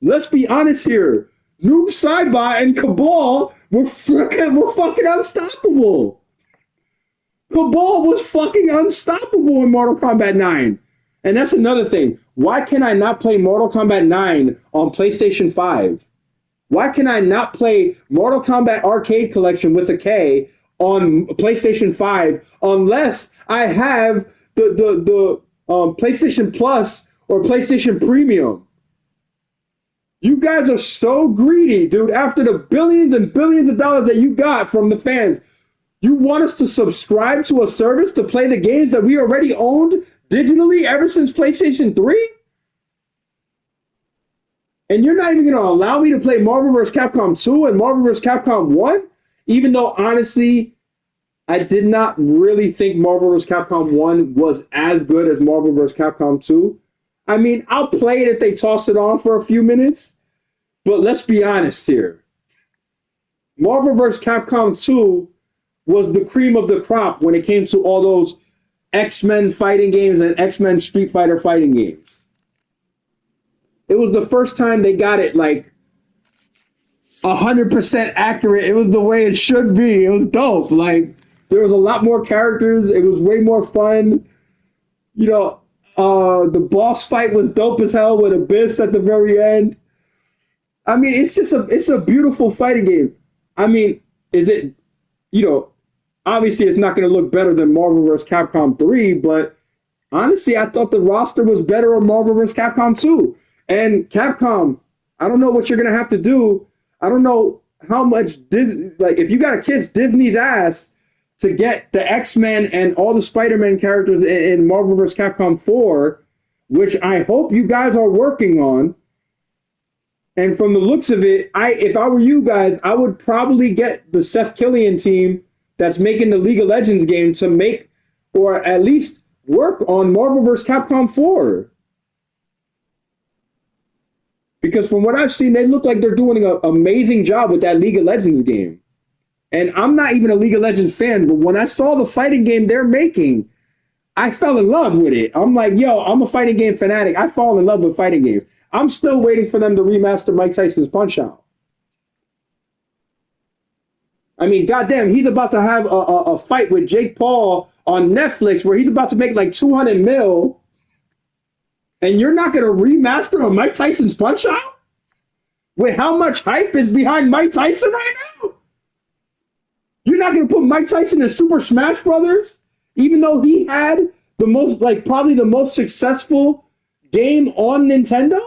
Let's be honest here. Noob Saibot and Cabal were fucking unstoppable. Cabal was fucking unstoppable in Mortal Kombat 9. And that's another thing. Why can I not play Mortal Kombat 9 on PlayStation 5? Why can I not play Mortal Kombat Arcade Collection with a K on PlayStation 5 unless I have the PlayStation Plus or PlayStation Premium? You guys are so greedy, dude. After the billions and billions of dollars that you got from the fans, you want us to subscribe to a service to play the games that we already owned digitally ever since PlayStation 3? And you're not even going to allow me to play Marvel vs. Capcom 2 and Marvel vs. Capcom 1? Even though, honestly, I did not really think Marvel vs. Capcom 1 was as good as Marvel vs. Capcom 2. I mean, I'll play it if they toss it on for a few minutes. But let's be honest here. Marvel vs. Capcom 2 was the cream of the crop when it came to all those X-Men fighting games and X-Men Street Fighter fighting games. It was the first time they got it like 100% accurate. It was the way it should be. It was dope. Like, there was a lot more characters. It was way more fun. You know, the boss fight was dope as hell with Abyss at the very end. I mean, it's a beautiful fighting game. I mean, is it, you know, obviously it's not going to look better than Marvel vs. Capcom 3, but honestly, I thought the roster was better on Marvel vs. Capcom 2. And Capcom, I don't know what you're going to have to do. I don't know how much, like, if you got to kiss Disney's ass to get the X-Men and all the Spider-Man characters in Marvel vs. Capcom 4, which I hope you guys are working on. And from the looks of it, if I were you guys, I would probably get the Seth Killian team that's making the League of Legends game to make, or at least work on Marvel vs. Capcom 4. Because from what I've seen, they look like they're doing an amazing job with that League of Legends game. And I'm not even a League of Legends fan, but when I saw the fighting game they're making, I fell in love with it. I'm like, yo, I'm a fighting game fanatic. I fall in love with fighting games. I'm still waiting for them to remaster Mike Tyson's Punch-Out. I mean, goddamn, he's about to have a fight with Jake Paul on Netflix where he's about to make like 200 mil. And you're not going to remaster a Mike Tyson's Punch-Out? With how much hype is behind Mike Tyson right now? You're not going to put Mike Tyson in Super Smash Brothers? Even though he had the most, like, probably the most successful game on Nintendo?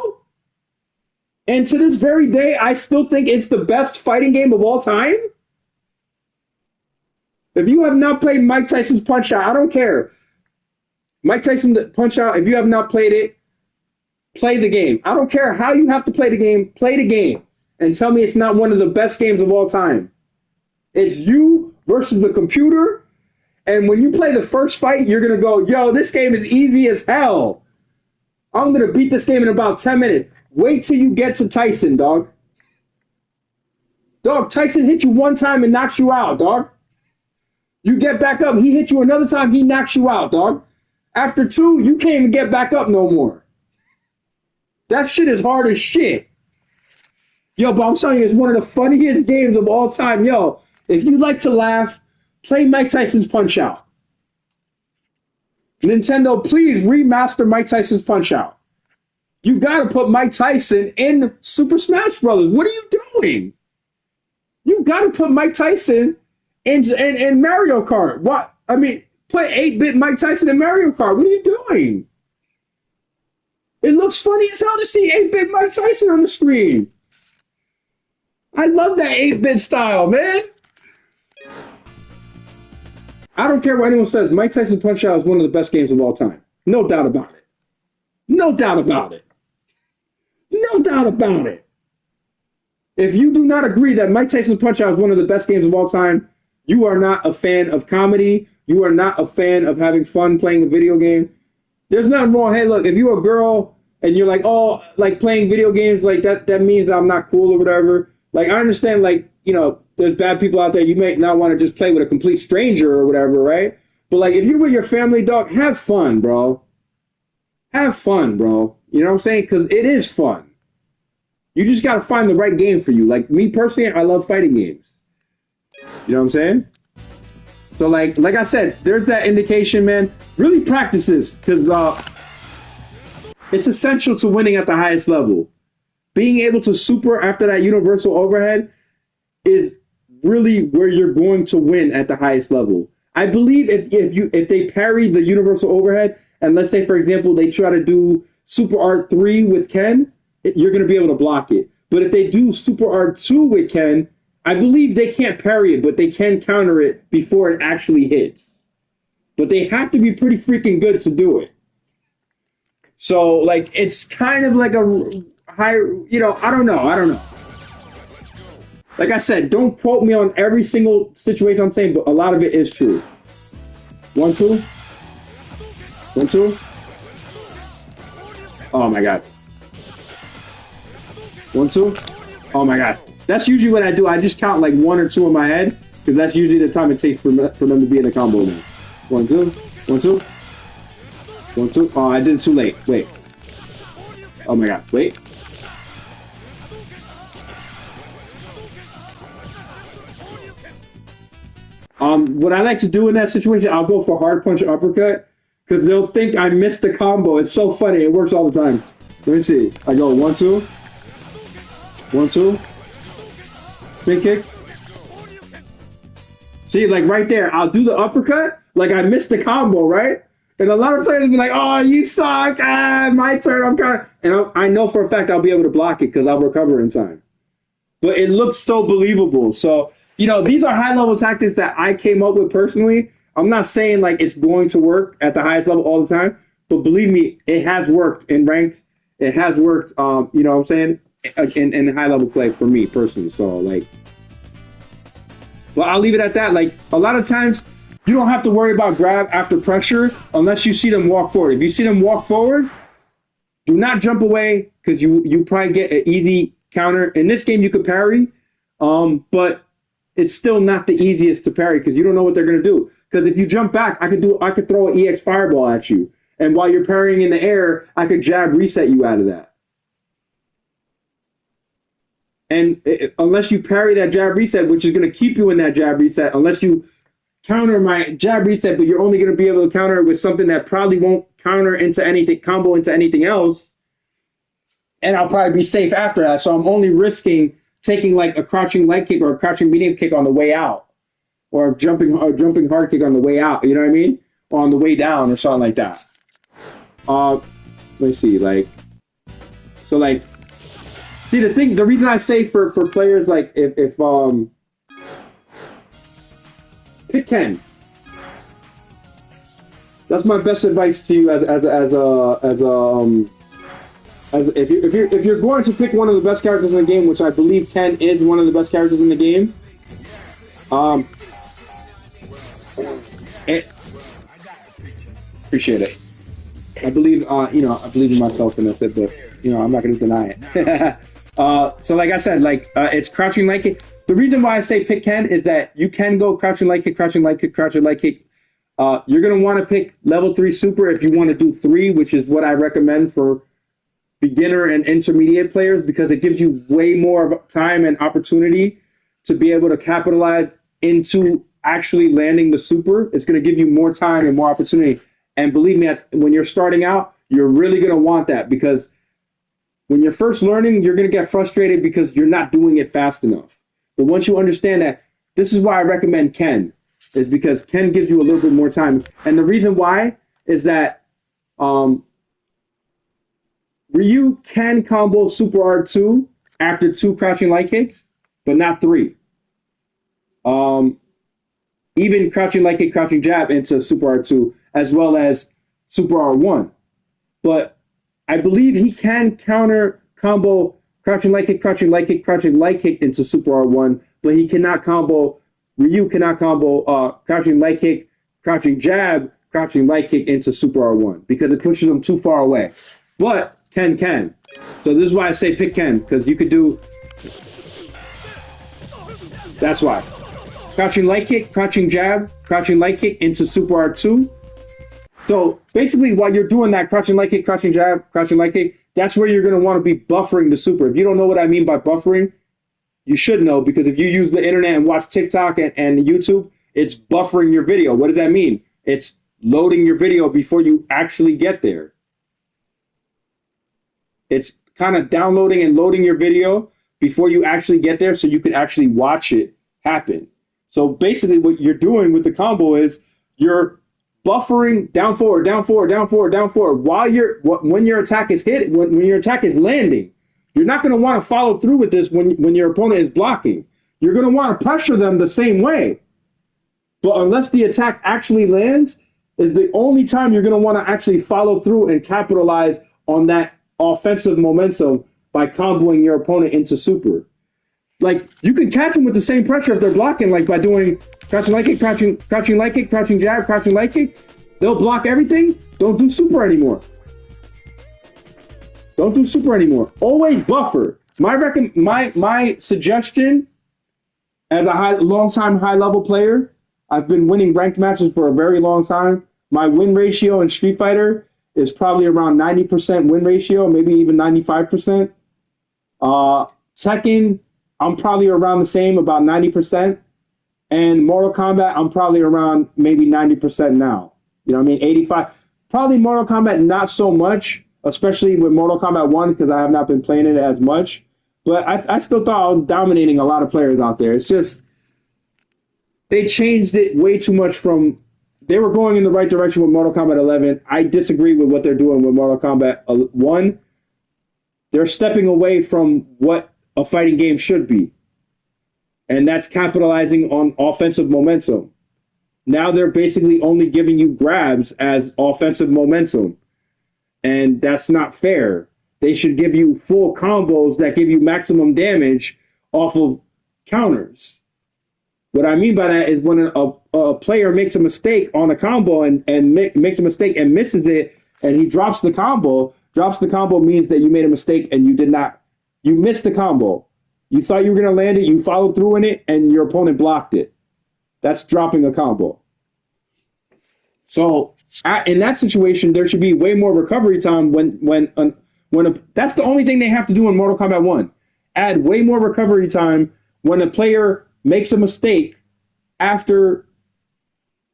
And to this very day, I still think it's the best fighting game of all time? If you have not played Mike Tyson's Punch-Out, I don't care. Mike Tyson's Punch-Out, if you have not played it, play the game. I don't care how you have to play the game and tell me it's not one of the best games of all time. It's you versus the computer, and when you play the first fight, you're going to go, yo, this game is easy as hell. I'm going to beat this game in about 10 minutes. Wait till you get to Tyson, dog. Dog, Tyson hit you one time and knocks you out, dog. You get back up, he hit you another time, he knocks you out, dog. After 2, you can't even get back up no more. That shit is hard as shit. Yo, but I'm telling you, it's one of the funniest games of all time. Yo, if you like to laugh, play Mike Tyson's Punch-Out. Nintendo, please remaster Mike Tyson's Punch-Out. You got to put Mike Tyson in Super Smash Brothers. What are you doing? You got to put Mike Tyson in Mario Kart. What? I mean, put 8-bit Mike Tyson in Mario Kart. What are you doing? It looks funny as hell to see 8-bit Mike Tyson on the screen. I love that 8-bit style, man. I don't care what anyone says. Mike Tyson Punch-Out is one of the best games of all time. No doubt about it. No doubt about it. No doubt about it. If you do not agree that Mike Tyson Punch-Out is one of the best games of all time, you are not a fan of comedy. You are not a fan of having fun playing a video game. There's nothing wrong. Hey, look, if you're a girl and you're like, oh, like playing video games, like that means I'm not cool or whatever. Like, I understand, like, there's bad people out there. You may not want to just play with a complete stranger or whatever, right? But like, if you're with your family, dog, have fun, bro. Have fun, bro. You know what I'm saying? Because it is fun. You just got to find the right game for you. Like me personally, I love fighting games. You know what I'm saying? So like I said, there's that indication, man. Really practice this because it's essential to winning at the highest level. Being able to super after that universal overhead is really where you're going to win at the highest level. I believe if they parry the universal overhead, and let's say for example they try to do Super Art 3 with Ken, you're going to be able to block it. But if they do Super Art 2 with Ken, I believe they can't parry it, but they can counter it before it actually hits. But they have to be pretty freaking good to do it. So, like, it's kind of like a high, I don't know. Like I said, don't quote me on every single situation I'm saying, but a lot of it is true. 1, 2. 1, 2. Oh, my God. 1, 2. Oh, my God. That's usually what I do. I just count like 1 or 2 in my head because that's usually the time it takes for them to be in the combo now. 1, 2. 1, 2. 1, 2. Oh, I did it too late. Wait. Oh, my God. Wait. What I like to do in that situation, I'll go for hard punch uppercut because they'll think I missed the combo. It's so funny. It works all the time. Let me see. I go 1, 2. 1, 2. Spin kick. See, like right there, I'll do the uppercut. Like I missed the combo, right? And a lot of players will be like, oh, you suck. Ah, my turn. I'm kind of... And I know for a fact I'll be able to block it because I'll recover in time. But it looks so believable. So, these are high-level tactics that I came up with personally. I'm not saying like it's going to work at the highest level all the time. But believe me, it has worked in ranked. It has worked, you know what I'm saying? In high-level play for me personally. So, like... Well, I'll leave it at that. Like, a lot of times, you don't have to worry about grab after pressure unless you see them walk forward. If you see them walk forward, do not jump away because you probably get an easy counter. In this game, you could parry, but it's still not the easiest to parry because you don't know what they're going to do. Because if you jump back, I could throw an EX fireball at you. And while you're parrying in the air, I could jab reset you out of that. And unless you parry that jab reset, which is going to keep you in that jab reset, unless you counter my jab reset, but you're only going to be able to counter it with something that probably won't counter into anything, combo into anything else. And I'll probably be safe after that. So I'm only risking taking like a crouching leg kick or a crouching medium kick on the way out, or a jumping hard kick on the way out. You know what I mean? Or on the way down or something like that. Let's see, like, so like. See, the reason I say for players like if pick Ken. That's my best advice to you as if you're going to pick one of the best characters in the game, which I believe Ken is one of the best characters in the game. Appreciate it. I believe I believe in myself in this, but I'm not going to deny it. So like I said, like it's crouching leg kick. The reason why I say pick Ken is that you can go crouching leg kick, crouching leg kick, crouching leg kick. You're going to want to pick level 3 super if you want to do 3, which is what I recommend for beginner and intermediate players because it gives you way more time and opportunity to be able to capitalize into actually landing the super. It's going to give you more time and more opportunity. And believe me, when you're starting out, you're really going to want that because when you're first learning, you're going to get frustrated because you're not doing it fast enough. But once you understand that, this is why I recommend Ken, is because Ken gives you a little bit more time. And the reason why is that Ryu can combo Super R2 after 2 crouching light kicks, but not 3. Even crouching light kick, crouching jab into Super R2, as well as Super R1. But I believe he can counter combo crouching light kick, crouching light kick, crouching light kick into Super R1, but he cannot combo, Ryu cannot combo crouching light kick, crouching jab, crouching light kick into super R1 because it pushes them too far away. But Ken can. So this is why I say pick Ken, because you could do. That's why. Crouching light kick, crouching jab, crouching light kick into super R2. So basically, while you're doing that crouching light kick, crouching jab, crouching light kick, that's where you're going to want to be buffering the super. If you don't know what I mean by buffering, you should know, because if you use the internet and watch TikTok and YouTube, it's buffering your video. What does that mean? It's loading your video before you actually get there. It's kind of downloading and loading your video before you actually get there so you can actually watch it happen. So basically what you're doing with the combo is you're buffering down forward, down forward, down forward, down forward while when your attack is hit, when your attack is landing. You're not going to want to follow through with this when your opponent is blocking. You're going to want to pressure them the same way. But unless the attack actually lands, is the only time you're going to want to actually follow through and capitalize on that offensive momentum by comboing your opponent into super. Like, you can catch them with the same pressure if they're blocking, like by doing crouching light kick, crouching light kick, crouching jab, crouching light kick. They'll block everything. Don't do super anymore. Don't do super anymore. Always buffer. My suggestion as a long-time high-level player, I've been winning ranked matches for a very long time. My win ratio in Street Fighter is probably around 90% win ratio, maybe even 95%. Tekken, I'm probably around the same, about 90%. And Mortal Kombat, I'm probably around maybe 90% now. You know what I mean? 85. Probably Mortal Kombat, not so much, especially with Mortal Kombat 1, because I have not been playing it as much. But I still thought I was dominating a lot of players out there. It's just, they changed it way too much from, they were going in the right direction with Mortal Kombat 11. I disagree with what they're doing with Mortal Kombat 1. They're stepping away from what a fighting game should be. And that's capitalizing on offensive momentum. Now they're basically only giving you grabs as offensive momentum. And that's not fair. They should give you full combos that give you maximum damage off of counters. What I mean by that is when a player makes a mistake on a combo and makes a mistake and misses it, and he drops the combo means that you made a mistake and you missed the combo. You thought you were going to land it, you followed through in it, and your opponent blocked it. That's dropping a combo. So in that situation, there should be way more recovery time that's the only thing they have to do in Mortal Kombat 1. Add way more recovery time when a player makes a mistake after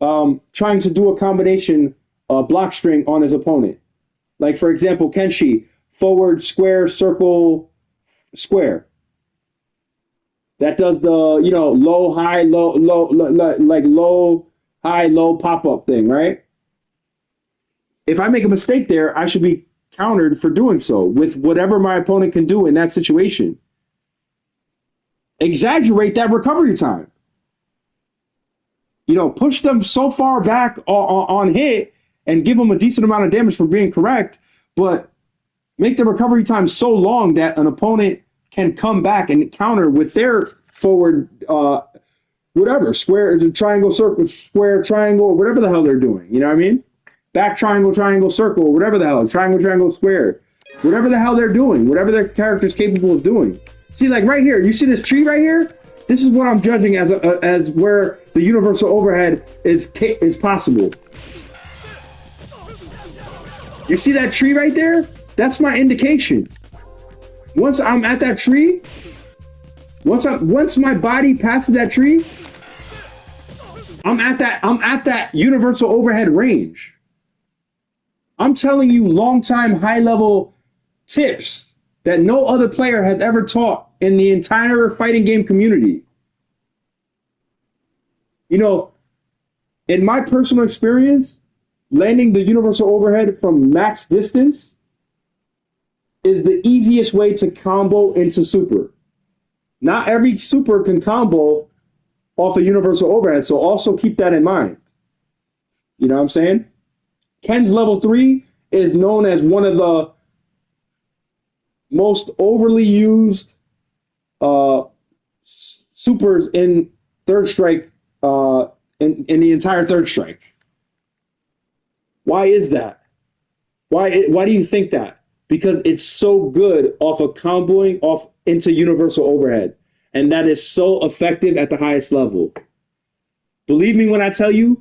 trying to do a combination block string on his opponent. Like, for example, Kenshi, forward, square, circle, square. That does the, low, high, low, like low, high, low pop-up thing, right? If I make a mistake there, I should be countered for doing so with whatever my opponent can do in that situation. Exaggerate that recovery time. Push them so far back on hit and give them a decent amount of damage for being correct, but make the recovery time so long that an opponent can come back and counter with their forward, whatever, square, triangle, circle, square, triangle, whatever the hell they're doing. You know what I mean? Back triangle, triangle, circle, whatever the hell, triangle, triangle, square, whatever the hell they're doing, whatever their character's capable of doing. See, like right here, you see this tree right here? This is what I'm judging as where the universal overhead is possible. You see that tree right there? That's my indication. Once I'm at that tree, once my body passes that tree, I'm at that universal overhead range. I'm telling you long-time high-level tips that no other player has ever taught in the entire fighting game community. In my personal experience, landing the universal overhead from max distance is the easiest way to combo into super. Not every super can combo off a universal overhead, so also keep that in mind. You know what I'm saying? Ken's level 3 is known as one of the most overly used supers in Third Strike, in the entire Third Strike. Why is that? Why do you think that? Because it's so good off of comboing off into universal overhead. And that is so effective at the highest level. Believe me when I tell you,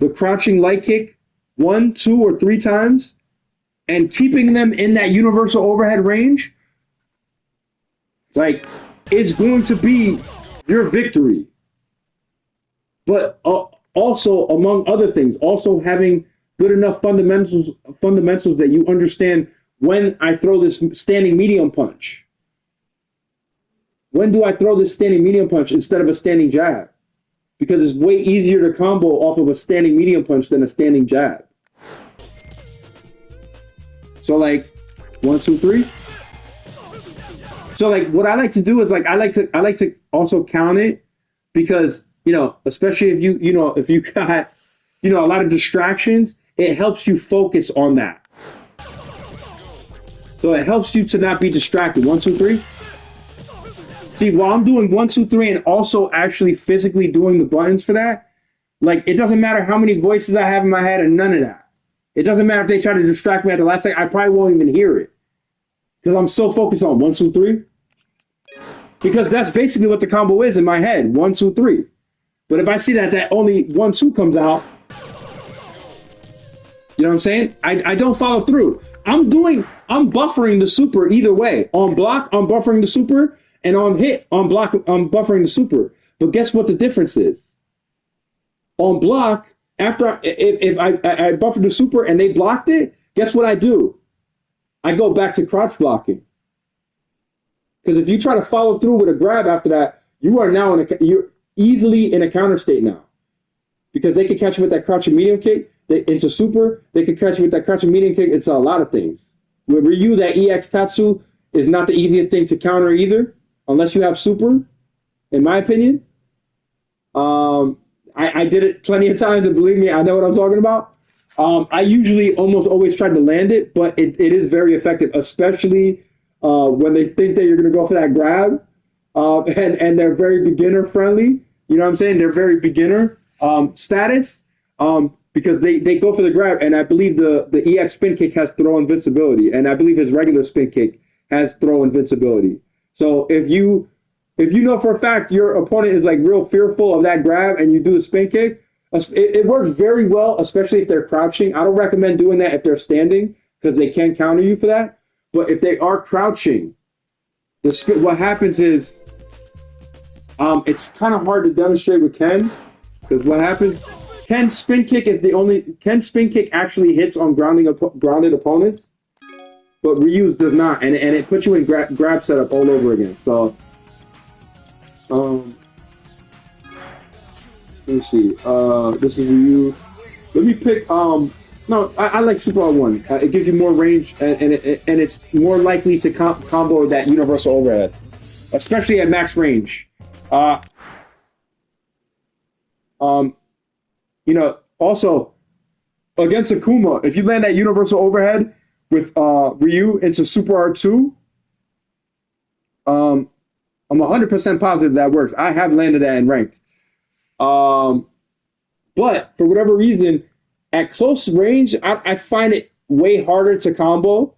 the crouching light kick 1, 2, or 3 times and keeping them in that universal overhead range, like, it's going to be your victory. But also, among other things, also having good enough fundamentals that you understand when I throw this standing medium punch. When do I throw this standing medium punch instead of a standing jab? Because it's way easier to combo off of a standing medium punch than a standing jab. So like 1, 2, 3. So like what I like to do is like I like to also count it because, you know, especially if if you got, a lot of distractions, it helps you focus on that. So it helps you to not be distracted. 1, 2, 3. See, while I'm doing 1, 2, 3 and also actually physically doing the buttons for that, like it doesn't matter how many voices I have in my head and none of that. It doesn't matter if they try to distract me at the last second, I probably won't even hear it. Because I'm so focused on 1, 2, 3. Because that's basically what the combo is in my head. 1, 2, 3. But if I see that only 1, 2 comes out, you know what I'm saying? I don't follow through. I'm buffering the super either way. On block, I'm buffering the super. And on hit, on block, I'm buffering the super. But guess what the difference is? On block, after if I buffered the super and they blocked it, guess what I do? I go back to crouch blocking. Because if you try to follow through with a grab after that, you're easily in a counter state now. Because they can catch you with that crouching medium kick into super. They can catch you with that crouching medium kick. It's a lot of things. With Ryu, that EX Tatsu is not the easiest thing to counter either, unless you have super, in my opinion. I did it plenty of times, and believe me, I know what I'm talking about. I usually almost always try to land it, but it is very effective, especially when they think that you're going to go for that grab, and they're very beginner friendly. You know what I'm saying? They're very beginner status because they go for the grab, and I believe the EX spin kick has throw invincibility, and I believe his regular spin kick has throw invincibility. So if you know for a fact your opponent is like real fearful of that grab and you do the spin kick, it works very well, especially if they're crouching. I don't recommend doing that if they're standing because they can counter you for that. But if they are crouching, what happens is it's kind of hard to demonstrate with Ken because what happens, Ken's spin kick actually hits on grounded opponents, but Ryu's does not, and it puts you in grab setup all over again. So let me see. This is Ryu. Let me pick. No, I like Super R1. It gives you more range, and it's more likely to combo that universal overhead, especially at max range. Also against Akuma, if you land that universal overhead with Ryu into Super R2, I'm 100% positive that works. I have landed that in ranked. But for whatever reason, at close range, I find it way harder to combo.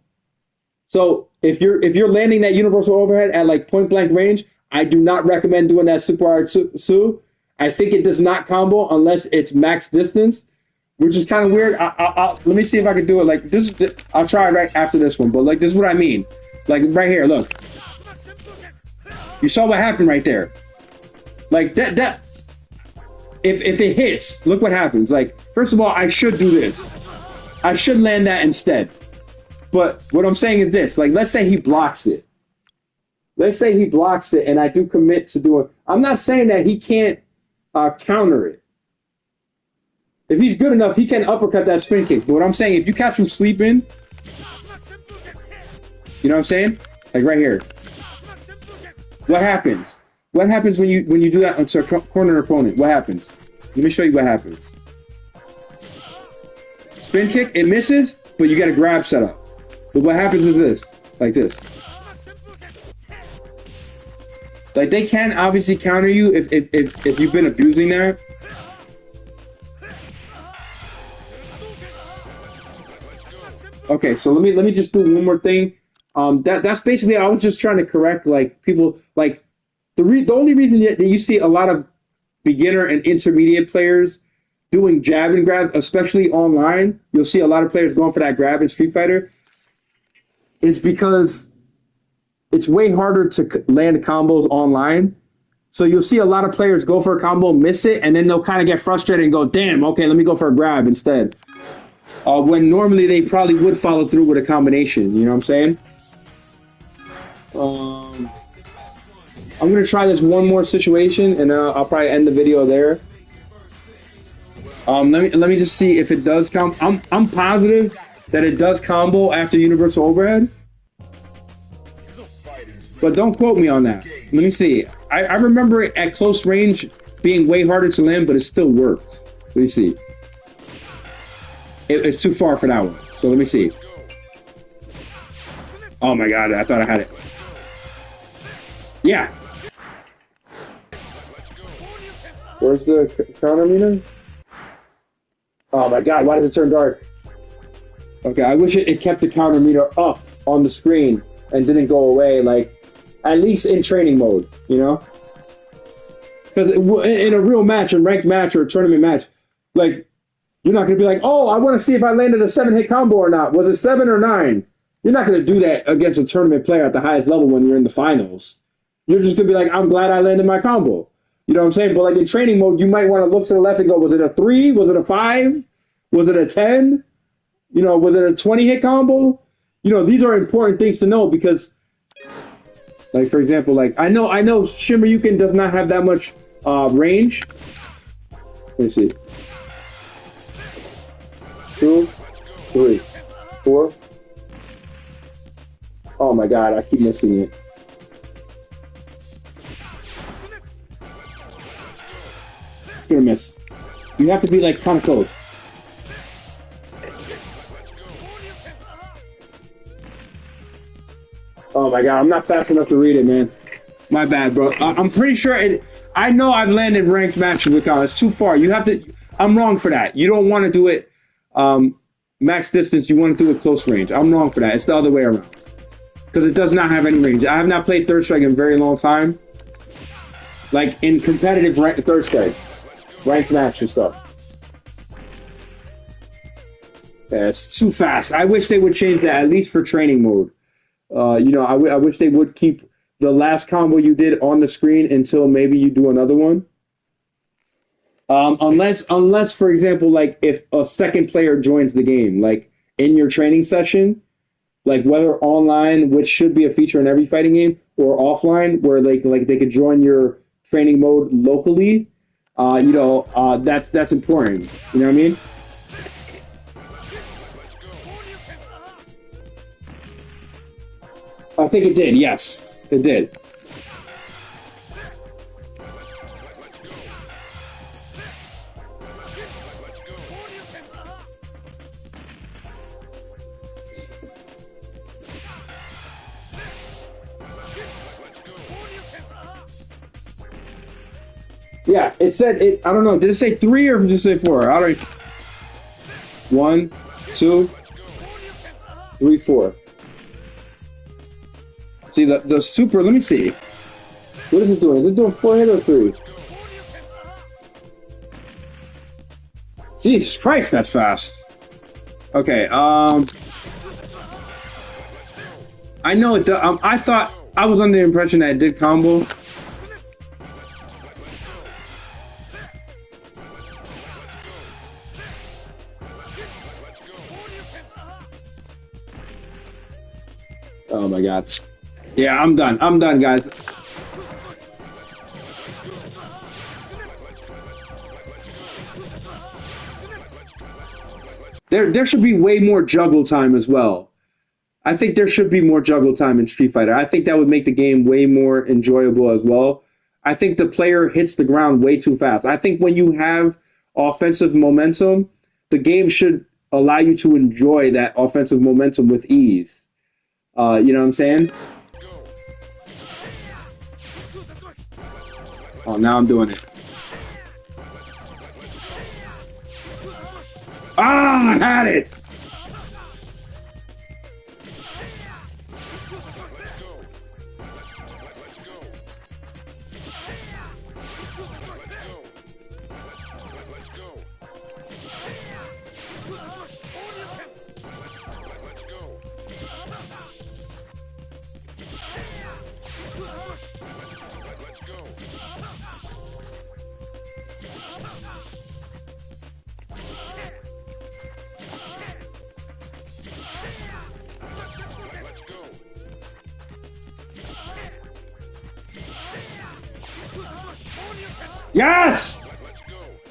So if you're landing that universal overhead at like point blank range, I do not recommend doing that Super R2. I think it does not combo unless it's max distance, which is kind of weird. Let me see if I can do it like this. I'll try it right after this one, but like this is what I mean. Like right here, look. You saw what happened right there. Like that. If it hits, look what happens. Like, first of all, I should do this. I should land that instead. But what I'm saying is this. Like, let's say he blocks it. Let's say he blocks it, and I do commit to do it. I'm not saying that he can't counter it. If he's good enough, he can uppercut that spin kick. But what I'm saying, if you catch him sleeping, you know what I'm saying? Like right here. What happens? What happens when you do that on a corner opponent? What happens? Let me show you what happens. Spin kick, it misses, but you get a grab set up. But what happens is this, like this. Like they can obviously counter you if you've been abusing that. Okay, so let me just do one more thing. That's basically I was just trying to correct like people like the only reason that you see a lot of beginner and intermediate players doing jab and grabs, especially online, you'll see a lot of players going for that grab in Street Fighter, is because it's way harder to land combos online. So you'll see a lot of players go for a combo, miss it, and then they'll kind of get frustrated and go, "Damn, okay, let me go for a grab instead." When normally they probably would follow through with a combination. You know what I'm saying? Um, I'm gonna try this one more situation, and I'll probably end the video there. Let me just see if it does combo. I'm positive that it does combo after universal overhead, but don't quote me on that. Let me see. I remember it at close range being way harder to land, but it still worked. Let me see. It's too far for that one. So let me see. Oh my god, I thought I had it. Yeah. Where's the counter meter? Oh my god, why does it turn dark? Okay, I wish it kept the counter meter up on the screen and didn't go away, like, at least in training mode, you know? Because in a real match, a ranked match or a tournament match, like, you're not going to be like, oh, I want to see if I landed a 7-hit combo or not. Was it 7 or 9? You're not going to do that against a tournament player at the highest level when you're in the finals. You're just going to be like, I'm glad I landed my combo. You know what I'm saying? But like in training mode, you might want to look to the left and go, was it a 3? Was it a 5? Was it a 10? You know, was it a 20-hit combo? You know, these are important things to know because, like, for example, like, I know Shimmer Yukin does not have that much range. Let me see. 2, 3, 4. Oh my god, I keep missing it. Gonna miss. You have to be like kind of close. Oh my god, I'm not fast enough to read it, man. My bad, bro. I'm pretty sure it. I know I've landed ranked matches with Kyle. It's too far. You have to. I'm wrong for that. You don't want to do it max distance. You want to do it close range. I'm wrong for that. It's the other way around. Because it does not have any range. I have not played Third Strike in a very long time. Like in competitive Third Strike, ranked match and stuff. Yeah, it's too fast. I wish they would change that at least for training mode. You know, I wish they would keep the last combo you did on the screen until maybe you do another one. Unless, for example, like if a second player joins the game, like in your training session, like whether online, which should be a feature in every fighting game, or offline, where they could join your training mode locally. You know, that's important. You know what I mean? I think it did. Yes, it did. Yeah, it said it. I don't know. Did it say 3 or did it say 4? I don't. 1, 2, 3, 4. See the super. Let me see. What is it doing? Is it doing 4 hit or 3? Jesus Christ, that's fast. Okay. I know it. I thought I was under the impression that it did combo. Oh my god. Yeah, I'm done. I'm done, guys. There should be way more juggle time as well. I think there should be more juggle time in Street Fighter. I think that would make the game way more enjoyable as well. I think the player hits the ground way too fast. I think when you have offensive momentum, the game should allow you to enjoy that offensive momentum with ease. You know what I'm saying? Oh, now I'm doing it. Ah, I had it! Yes!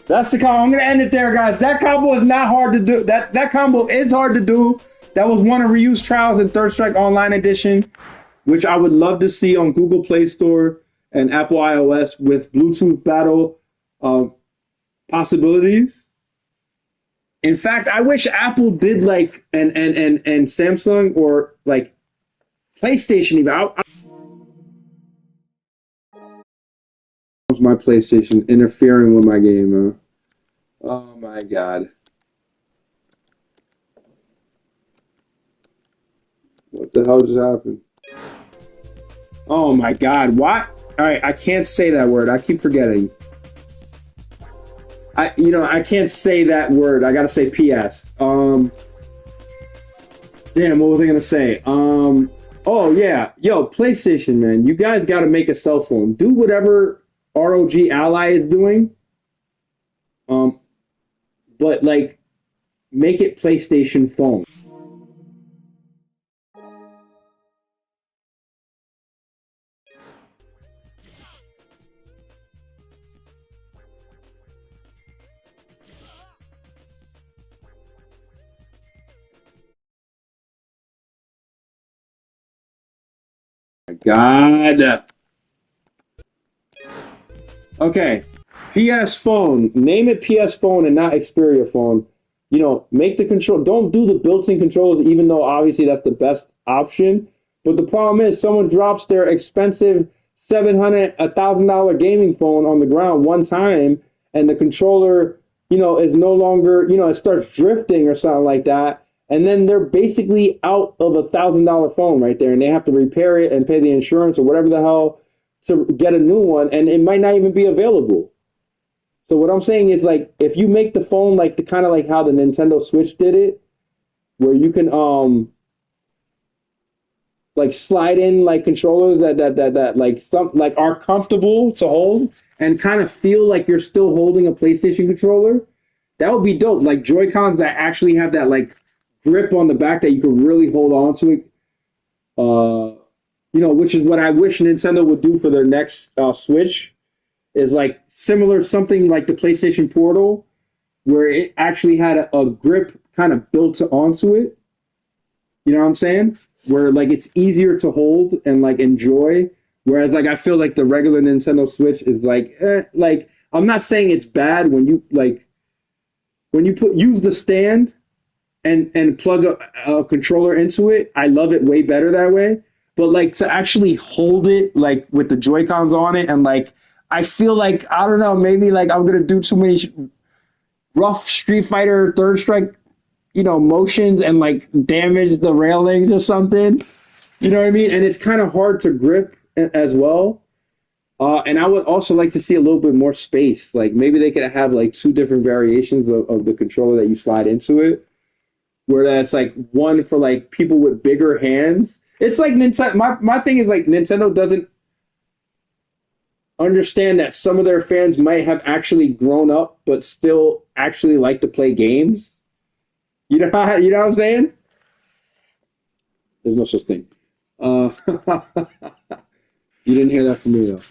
That's the combo. I'm gonna end it there, guys. That combo is not hard to do. That combo is hard to do. That was one of Ryu's trials in Third Strike Online Edition, which I would love to see on Google Play Store and Apple iOS with Bluetooth battle possibilities. In fact, I wish Apple did like and Samsung or like PlayStation even. My PlayStation interfering with my game, huh? Oh my god. What the hell just happened? Oh my god, what? Alright, I can't say that word. I keep forgetting. I can't say that word. I gotta say PS. Damn, what was I gonna say? Oh yeah. Yo, PlayStation, man. You guys gotta make a cell phone. Do whatever ROG Ally is doing. But like make it PlayStation phone. God. Okay. PS phone. Name it PS phone and not Xperia phone. You know, make the control. Don't do the built-in controls, even though obviously that's the best option. But the problem is, someone drops their expensive $700, $1,000 gaming phone on the ground one time, and the controller, is no longer, it starts drifting or something like that, and then they're basically out of $1,000 phone right there, and they have to repair it and pay the insurance or whatever the hell to get a new one, and it might not even be available. So what I'm saying is, like, if you make the phone like the kind of like how the Nintendo Switch did it, where you can like slide in like controllers that like some like are comfortable to hold and kind of feel like you're still holding a PlayStation controller, that would be dope. Like Joy-Cons that actually have that like grip on the back that you can really hold on to it. Which is what I wish Nintendo would do for their next Switch, is like similar something like the PlayStation Portal, where it actually had a grip kind of built onto it. You know what I'm saying? Where like it's easier to hold and like enjoy. Whereas like I feel like the regular Nintendo Switch is like, like I'm not saying it's bad when you use the stand and plug a controller into it. I love it way better that way. But like to actually hold it like with the Joy-Cons on it, and like I feel like, I don't know, maybe like I'm gonna do too many rough Street Fighter Third Strike motions and like damage the railings or something. You know what I mean? And it's kind of hard to grip as well. And I would also like to see a little bit more space. Like maybe they could have like two different variations of the controller that you slide into it, where that's like one for like people with bigger hands. It's like Nintendo. My thing is like Nintendo doesn't understand that some of their fans might have actually grown up but still actually like to play games. You know what I'm saying? There's no such thing. You didn't hear that from me though.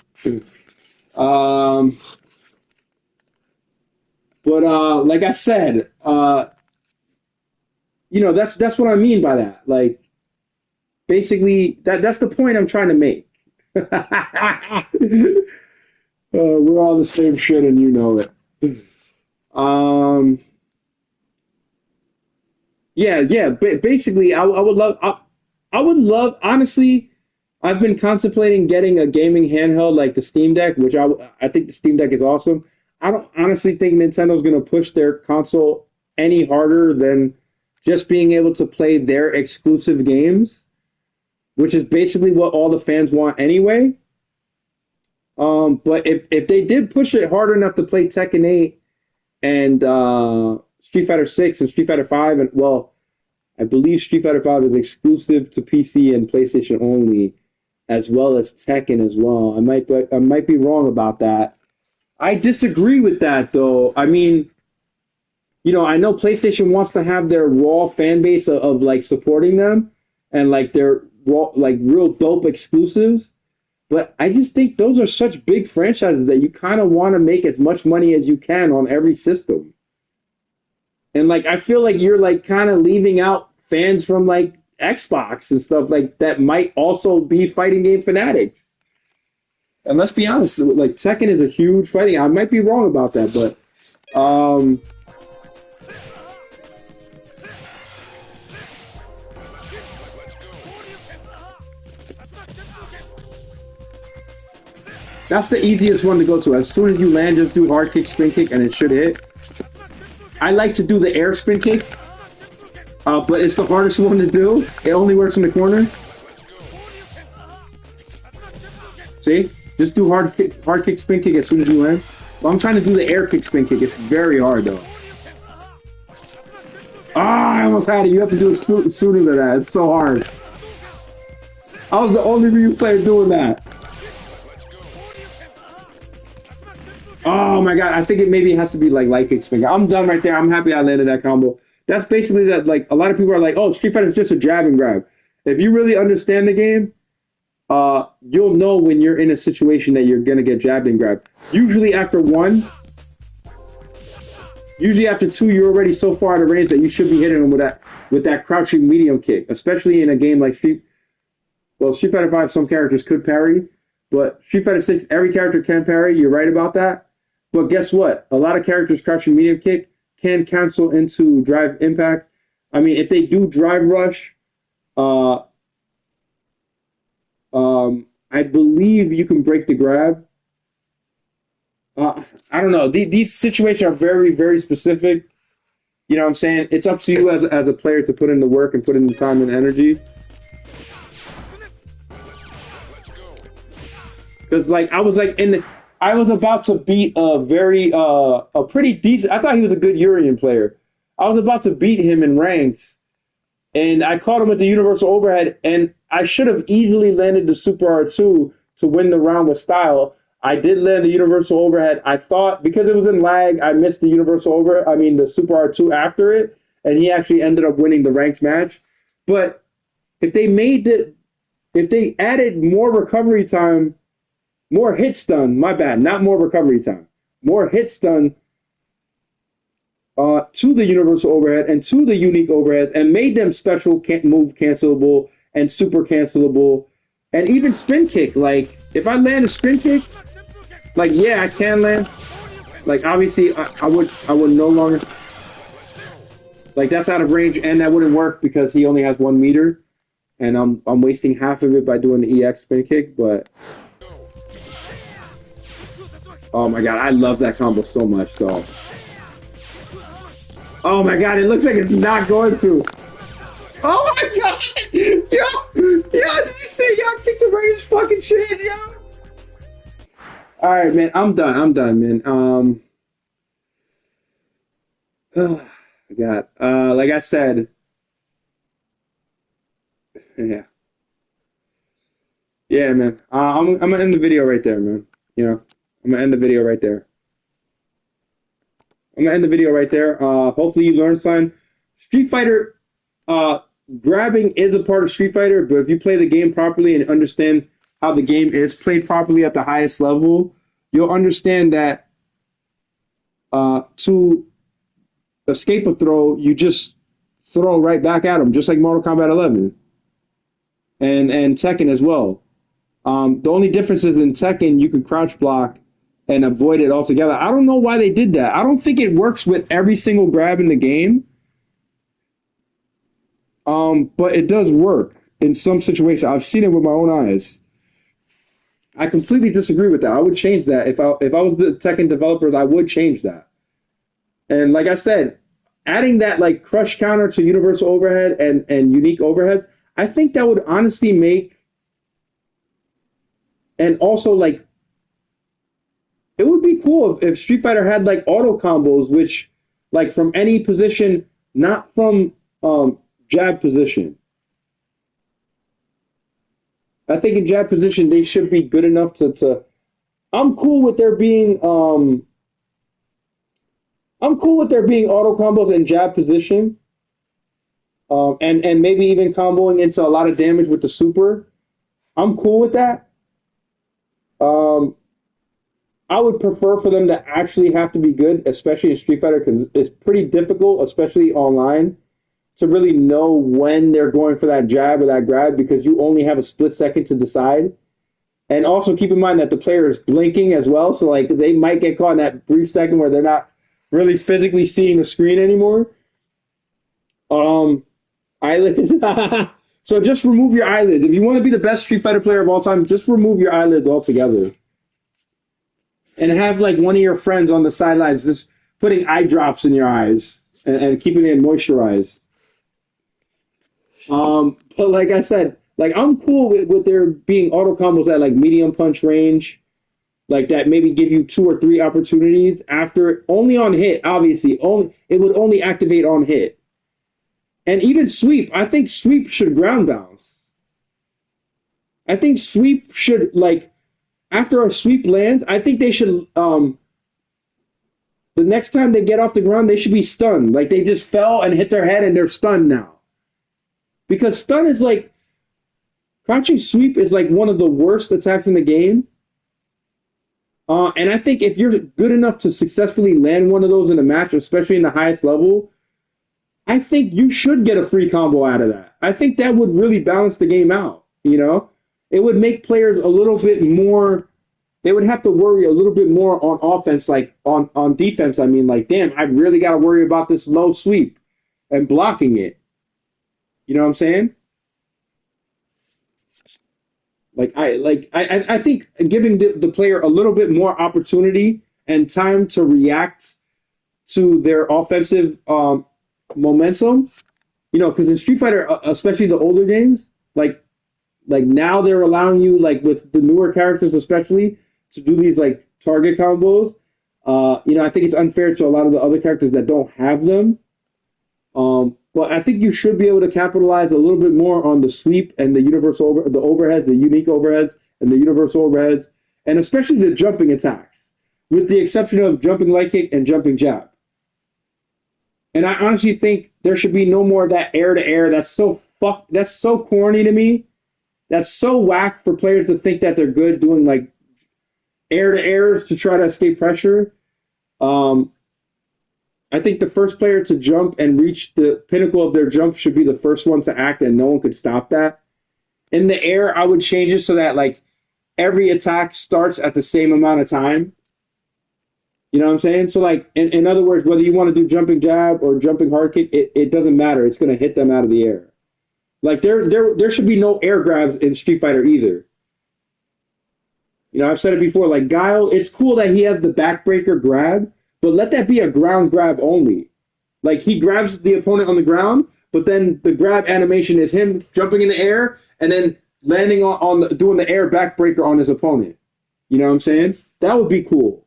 But like I said, that's what I mean by that. Like, basically, that's the point I'm trying to make. We're all the same shit, and you know it. Yeah. Basically, I would love. Honestly, I've been contemplating getting a gaming handheld like the Steam Deck, which I think the Steam Deck is awesome. I don't honestly think Nintendo's going to push their console any harder than just being able to play their exclusive games, which is basically what all the fans want anyway. But if they did push it hard enough to play Tekken 8 and Street Fighter 6 and Street Fighter 5, and well, I believe Street Fighter 5 is exclusive to PC and PlayStation only, as well as Tekken as well. I might be wrong about that. I disagree with that though. I mean, I know PlayStation wants to have their raw fan base of like supporting them and like their raw, like real dope exclusives. But I just think those are such big franchises that you kind of want to make as much money as you can on every system. And like I feel like you're like kind of leaving out fans from like Xbox and stuff like that might also be fighting game fanatics. And let's be honest, like Tekken is a huge fighting. I might be wrong about that, but that's the easiest one to go to. As soon as you land, just do hard kick, spin kick, and it should hit. I like to do the air spin kick, but it's the hardest one to do. It only works in the corner. See? Just do hard kick, spin kick as soon as you land. But I'm trying to do the air kick, spin kick. It's very hard, though. Ah, I almost had it. You have to do it sooner than that. It's so hard. I was the only Ryu player doing that. Oh my god, I think it maybe has to be like light kick spin. I'm done right there. I'm happy I landed that combo. That's basically that. Like a lot of people are like, "Oh, Street Fighter is just a jab and grab." If you really understand the game, you'll know when you're in a situation that you're gonna get jabbed and grabbed. Usually after one, usually after two, you're already so far out of range that you should be hitting them with that crouching medium kick. Especially in a game like Street Fighter 5, some characters could parry, but Street Fighter 6, every character can parry. You're right about that. But guess what? A lot of characters crouching medium kick can cancel into drive impact. I mean, if they do drive rush, I believe you can break the grab. I don't know. These situations are very, very specific. You know what I'm saying? It's up to you as a player to put in the work and put in the time and energy. Because like I was about to beat a pretty decent. I thought he was a good Urian player. I was about to beat him in ranks, and I caught him with the universal overhead, and I should have easily landed the super R2 to win the round with style. I did land the universal overhead. I thought because it was in lag, I missed the the super R2 after it, and he actually ended up winning the ranks match. But if they added more recovery time. More hit stun, my bad, not more recovery time. More hit stun to the universal overhead and to the unique overheads and made them special move cancelable and super cancelable. And even spin kick, like if I land a spin kick, like yeah, I can land. Like obviously I would no longer, like that's out of range and that wouldn't work because he only has 1 meter and I'm wasting half of it by doing the EX spin kick, but oh my god, I love that combo so much, though. Oh my god, it looks like it's not going to. Oh my god! Yo, did you say y'all kicked the Ray's fucking shit, yo? Alright, man, I'm done, man. Oh my god. Like I said, yeah. Yeah, man. I'm gonna end the video right there, man. You know? I'm gonna end the video right there. Hopefully you learned something. Street Fighter, grabbing is a part of Street Fighter, but if you play the game properly and understand how the game is played properly at the highest level, you'll understand that to escape a throw, you just throw right back at them, just like Mortal Kombat 11 and Tekken as well. The only difference is in Tekken, you can crouch block and avoid it altogether. I don't know why they did that. I don't think it works with every single grab in the game. But it does work in some situations. I've seen it with my own eyes. I completely disagree with that. I would change that. If I was the Tekken developers, I would change that. And like I said, adding that like crush counter to universal overhead and unique overheads, I think that would honestly make, and also like It would be cool if Street Fighter had like auto combos, which like from any position, not from jab position. I think in jab position they should be good enough to. I'm cool with there being I'm cool with there being auto combos in jab position, and maybe even comboing into a lot of damage with the super. I'm cool with that. Um, I would prefer for them to actually have to be good, especially in Street Fighter, because it's pretty difficult, especially online, to really know when they're going for that jab or that grab because you only have a split second to decide. And also keep in mind that the player is blinking as well, so like they might get caught in that brief second where they're not really physically seeing the screen anymore. Um, eyelids. So just remove your eyelids. If you want to be the best Street Fighter player of all time, just remove your eyelids altogether. And have like one of your friends on the sidelines just putting eye drops in your eyes and keeping it moisturized. But like I said, like I'm cool with there being auto combos at like medium punch range, like that maybe give you two or three opportunities after only on hit. Obviously, only it would only activate on hit. And even sweep, I think sweep should ground bounce. I think sweep should like after a sweep lands, I think they should the next time they get off the ground, they should be stunned. Like they just fell and hit their head and they're stunned now. Because stun is like crouching sweep is like one of the worst attacks in the game. And I think if you're good enough to successfully land one of those in a match, especially in the highest level, I think you should get a free combo out of that. I think that would really balance the game out, you know? It would make players a little bit more they would have to worry a little bit more on offense, like on defense. I mean, like, damn, I really got to worry about this low sweep and blocking it. You know what I'm saying? I think giving the player a little bit more opportunity and time to react to their offensive momentum. You know, because in Street Fighter, especially the older games, like now they're allowing you like with the newer characters especially to do these like target combos. You know, I think it's unfair to a lot of the other characters that don't have them. But I think you should be able to capitalize a little bit more on the sweep and the the overheads, the unique overheads, and the universal overheads, and especially the jumping attacks, with the exception of jumping leg kick and jumping jab. And I honestly think there should be no more of that air to air. That's so corny to me. That's so whack for players to think that they're good doing like air to airs to try to escape pressure. I think the first player to jump and reach the pinnacle of their jump should be the first one to act, and no one could stop that. In the air, I would change it so that like every attack starts at the same amount of time. You know what I'm saying? So like, in other words, whether you want to do jumping jab or jumping hard kick, it doesn't matter. It's going to hit them out of the air. Like there should be no air grabs in Street Fighter either. You know, I've said it before. Like Guile, it's cool that he has the backbreaker grab, but let that be a ground grab only. Like he grabs the opponent on the ground, but then the grab animation is him jumping in the air and then landing doing the air backbreaker on his opponent. You know what I'm saying? That would be cool.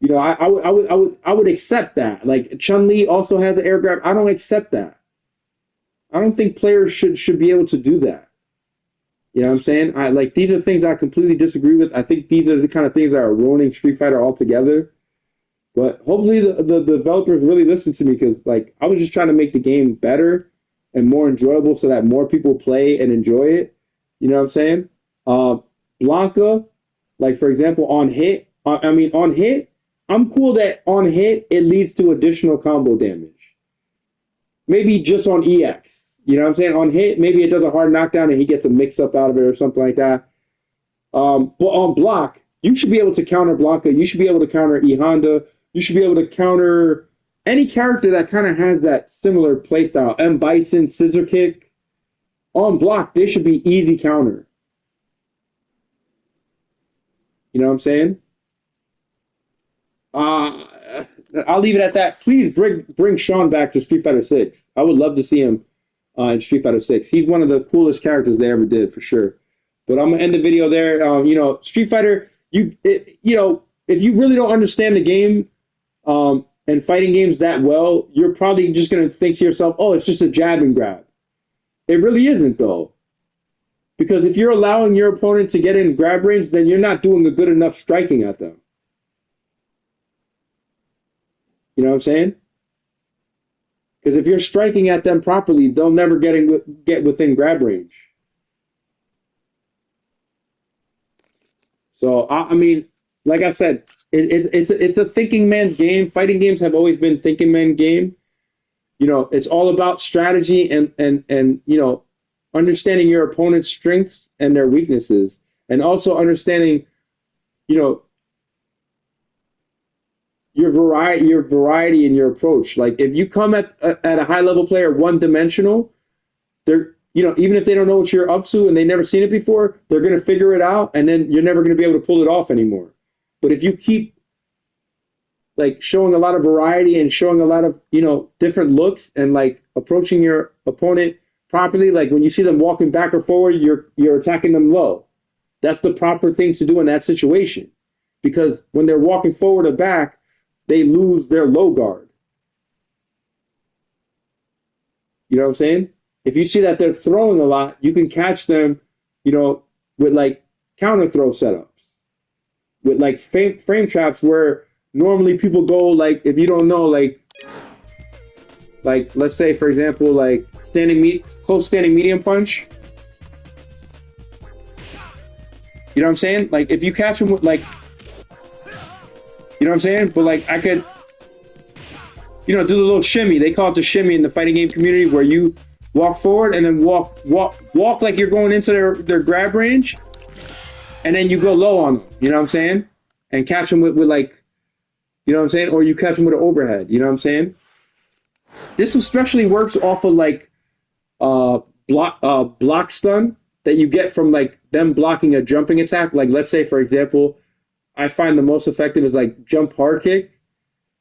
You know, I would accept that. Like Chun-Li also has an air grab. I don't accept that. I don't think players should be able to do that. You know what I'm saying? These are things I completely disagree with. I think these are the kind of things that are ruining Street Fighter altogether. But hopefully the developers really listen to me because like I was just trying to make the game better and more enjoyable so that more people play and enjoy it. You know what I'm saying? Blanca, like for example, on hit, I'm cool that on hit it leads to additional combo damage. Maybe just on EX. You know what I'm saying? On hit, maybe it does a hard knockdown and he gets a mix up out of it or something like that. But on block, you should be able to counter Blanca. You should be able to counter E Honda. You should be able to counter any character that kind of has that similar playstyle. M. Bison, Scissor Kick. On block, they should be easy counter. You know what I'm saying? I'll leave it at that. Please bring Sean back to Street Fighter 6. I would love to see him in Street Fighter 6. He's one of the coolest characters they ever did, for sure. But I'm going to end the video there. You know, Street Fighter, you know, if you really don't understand the game and fighting games that well, you're probably just going to think to yourself, oh, it's just a jab and grab. It really isn't, though. Because if you're allowing your opponent to get in grab range, then you're not doing a good enough striking at them. You know what I'm saying? Because if you're striking at them properly, they'll never get within grab range. So, I mean, like I said, it's a thinking man's game. Fighting games have always been thinking man's game. You know, it's all about strategy and you know, understanding your opponent's strengths and their weaknesses, and also understanding, you know, your variety in your approach. Like if you come at a high level player one dimensional, they're, you know, even if they don't know what you're up to and they've never seen it before, they're going to figure it out, and then you're never going to be able to pull it off anymore. But if you keep like showing a lot of variety and showing a lot of, you know, different looks and like approaching your opponent properly, like when you see them walking back or forward, you're attacking them low. That's the proper thing to do in that situation, because when they're walking forward or back, they lose their low guard. You know what I'm saying? If you see that they're throwing a lot, you can catch them, you know, with like counter throw setups, with like frame traps where normally people go, like, if you don't know, like let's say for example, like close standing medium punch. You know what I'm saying? Like if you catch them with like, you know what I'm saying? But like I could, you know, do the little shimmy. They call it the shimmy in the fighting game community, where you walk forward and then walk like you're going into their grab range, and then you go low on them. You know what I'm saying? And catch them with like, you know what I'm saying? Or you catch them with an overhead. You know what I'm saying? This especially works off of like block stun that you get from like them blocking a jumping attack. Like let's say for example, I find the most effective is like jump hard kick,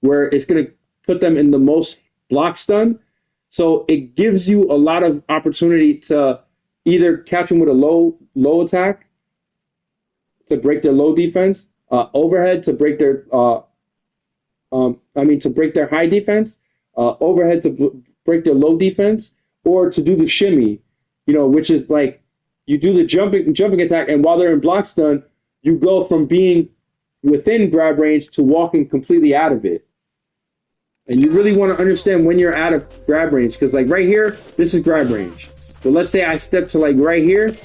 where it's going to put them in the most block stun. So it gives you a lot of opportunity to either catch them with a low attack to break their low defense, overhead to break their to break their high defense, overhead to break their low defense, or to do the shimmy, you know, which is like you do the jumping attack, and while they're in block stun, you go from being within grab range to walking completely out of it. And you really want to understand when you're out of grab range, because like right here, this is grab range. So let's say I step to like right here.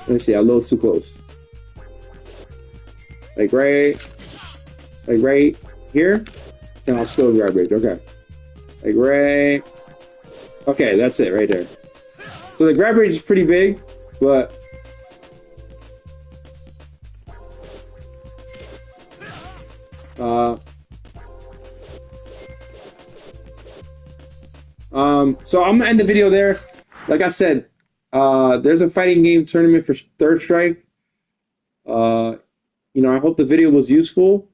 Let me see, I load too close. Like right here, and I'm still in grab range. Okay. Like right. Okay, that's it right there. So the grab range is pretty big, but so I'm gonna end the video there. Like I said, there's a fighting game tournament for Third Strike. You know, I hope the video was useful.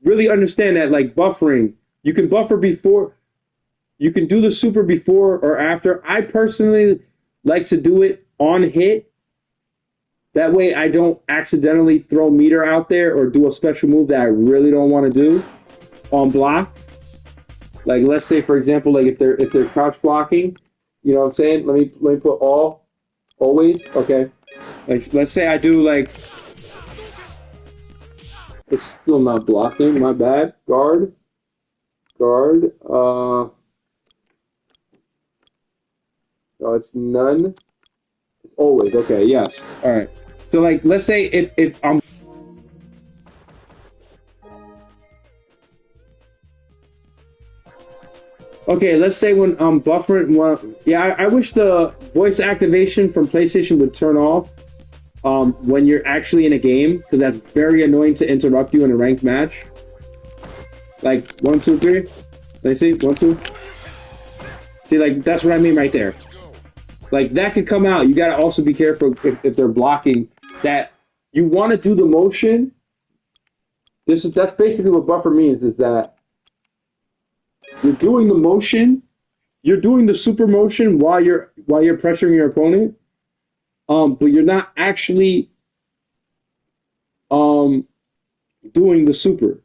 Really understand that, like buffering, you can buffer before, you can do the super before or after. I personally like to do it on hit. That way I don't accidentally throw meter out there or do a special move that I really don't want to do on block. Like let's say for example, like if they're crouch blocking, you know what I'm saying? Let me put always, okay. Like let's say I do like, it's still not blocking, my bad. Guard. No, it's none. It's always, okay, yes. All right. So like let's say if I'm okay, let's say when I'm buffering, well, yeah, I wish the voice activation from PlayStation would turn off when you're actually in a game, because that's very annoying to interrupt you in a ranked match. Like 1, 2, 3. Let me see, 1, 2. See, like that's what I mean right there. Like that could come out. You gotta also be careful if they're blocking that. You want to do the motion. That's basically what buffer means, is that you're doing the motion, you're doing the super motion while you're pressuring your opponent, but you're not actually doing the super.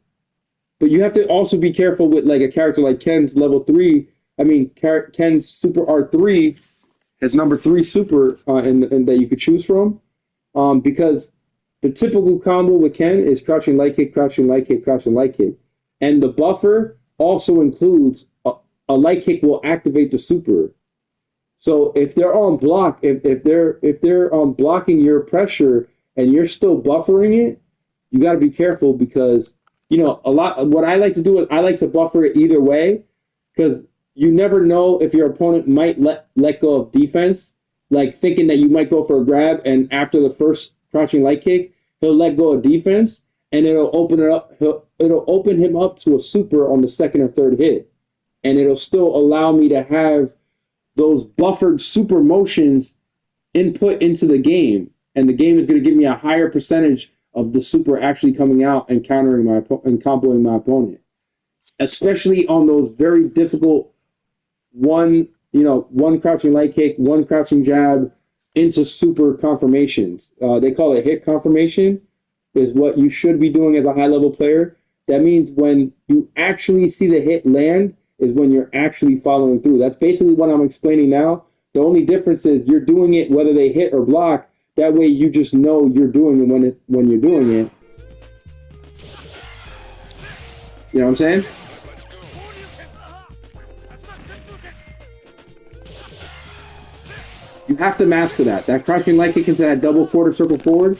But you have to also be careful with like a character like Ken's level 3. I mean, Ken's super R3 has number 3 super in that you could choose from, because the typical combo with Ken is crouching light kick, crouching light kick, crouching light kick, and the buffer also includes a light kick will activate the super. So if they're on block, if they're blocking your pressure and you're still buffering it, you got to be careful because what I like to do is I like to buffer it either way because you never know if your opponent might let go of defense, like thinking that you might go for a grab and after the first crouching light kick, he'll let go of defense and it'll open him up to a super on the second or third hit, and it'll still allow me to have those buffered super motions input into the game, and the game is going to give me a higher percentage of the super actually coming out and countering and comboing my opponent, especially on those very difficult one crouching light kick, one crouching jab into super confirmations. They call it hit confirmation, is what you should be doing as a high level player. That means when you actually see the hit land is when you're actually following through. That's basically what I'm explaining now. The only difference is you're doing it whether they hit or block. That way you just know you're doing it when you're doing it. You know what I'm saying? You have to master that. That crouching light kick into that double quarter circle forward.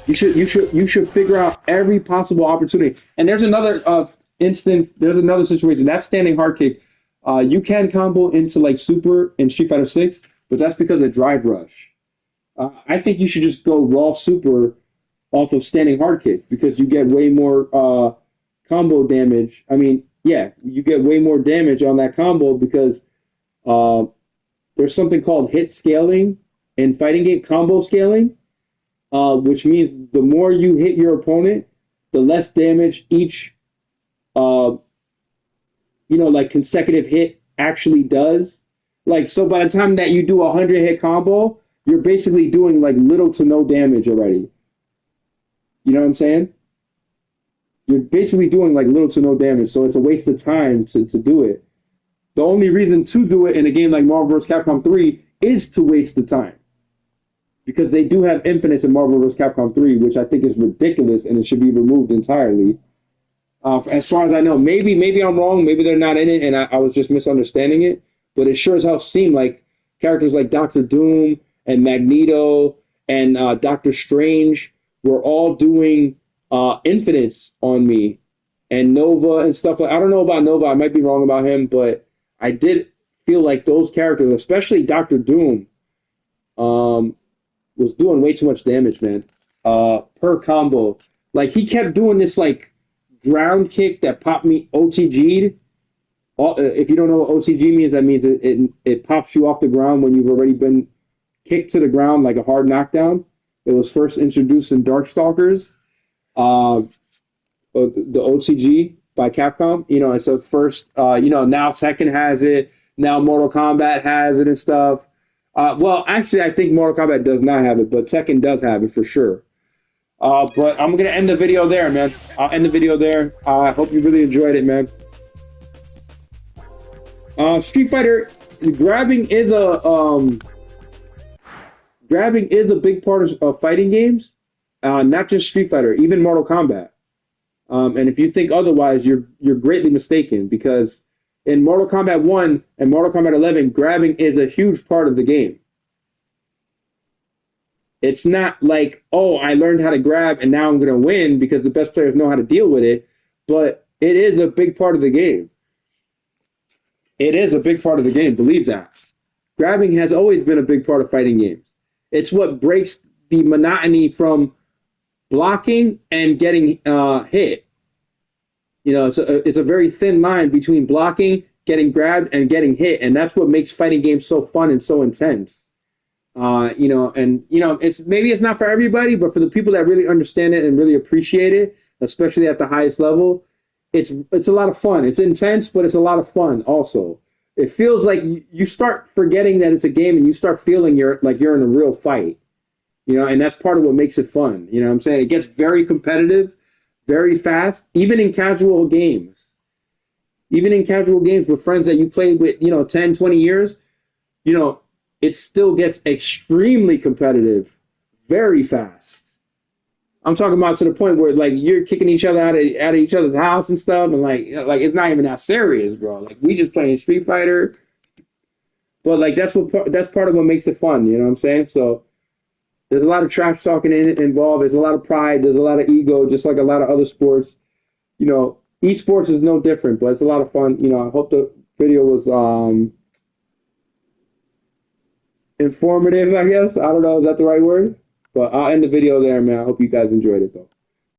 You should figure out every possible opportunity. And there's another instance. There's another situation. That standing hard kick. You can combo into like super in Street Fighter 6, but that's because of drive rush. I think you should just go raw super off of standing hard kick because you get way more combo damage. I mean, yeah, you get way more damage on that combo because there's something called hit scaling in fighting game, combo scaling, which means the more you hit your opponent, the less damage each like consecutive hit actually does. Like, so by the time that you do a 100-hit combo, you're basically doing like little to no damage already. You know what I'm saying? You're basically doing like little to no damage, so it's a waste of time to do it. The only reason to do it in a game like Marvel vs. Capcom 3 is to waste the time. Because they do have infinites in Marvel vs. Capcom 3, which I think is ridiculous and it should be removed entirely. As far as I know, maybe I'm wrong, maybe they're not in it and I was just misunderstanding it, but it sure as hell seemed like characters like Doctor Doom and Magneto and Doctor Strange were all doing infinites on me, and Nova and stuff. I don't know about Nova, I might be wrong about him, but I did feel like those characters, especially Doctor Doom, was doing way too much damage, man, per combo. Like, he kept doing this like ground kick that popped me OTG'd. If you don't know what OTG means, that means it pops you off the ground when you've already been kicked to the ground, like a hard knockdown. It was first introduced in Darkstalkers, the OTG by Capcom. It's a first, now Tekken has it, now Mortal Kombat has it and stuff. Well, actually, I think Mortal Kombat does not have it, but Tekken does have it for sure. But I'm going to end the video there, man. I'll end the video there. I hope you really enjoyed it, man. Street Fighter, grabbing is a big part of fighting games, not just Street Fighter, even Mortal Kombat. And if you think otherwise, you're greatly mistaken, because in Mortal Kombat 1 and Mortal Kombat 11, grabbing is a huge part of the game. It's not like, oh, I learned how to grab and now I'm going to win because the best players know how to deal with it, but it is a big part of the game. It is a big part of the game, believe that. Grabbing has always been a big part of fighting games. It's what breaks the monotony from blocking and getting hit. It's a very thin line between blocking, getting grabbed, and getting hit, and that's what makes fighting games so fun and so intense. It's not for everybody, but for the people that really understand it and really appreciate it, especially at the highest level, it's a lot of fun. It's intense, but it's a lot of fun also. It feels like you start forgetting that it's a game and you start feeling you're in a real fight. You know, and that's part of what makes it fun. You know what I'm saying? It gets very competitive, very fast, even in casual games. Even in casual games with friends that you played with, you know, 10, 20 years, you know, it still gets extremely competitive very fast. I'm talking about to the point where like you're kicking each other out of each other's house and stuff, and like, you know, like it's not even that serious, bro. Like we just playing Street Fighter, but like that's part of what makes it fun. You know what I'm saying? So there's a lot of trash talking involved. There's a lot of pride. There's a lot of ego, just like a lot of other sports. You know, esports is no different, but it's a lot of fun. You know, I hope the video was informative, I guess. I don't know, is that the right word? But I'll end the video there, man. I hope you guys enjoyed it, though.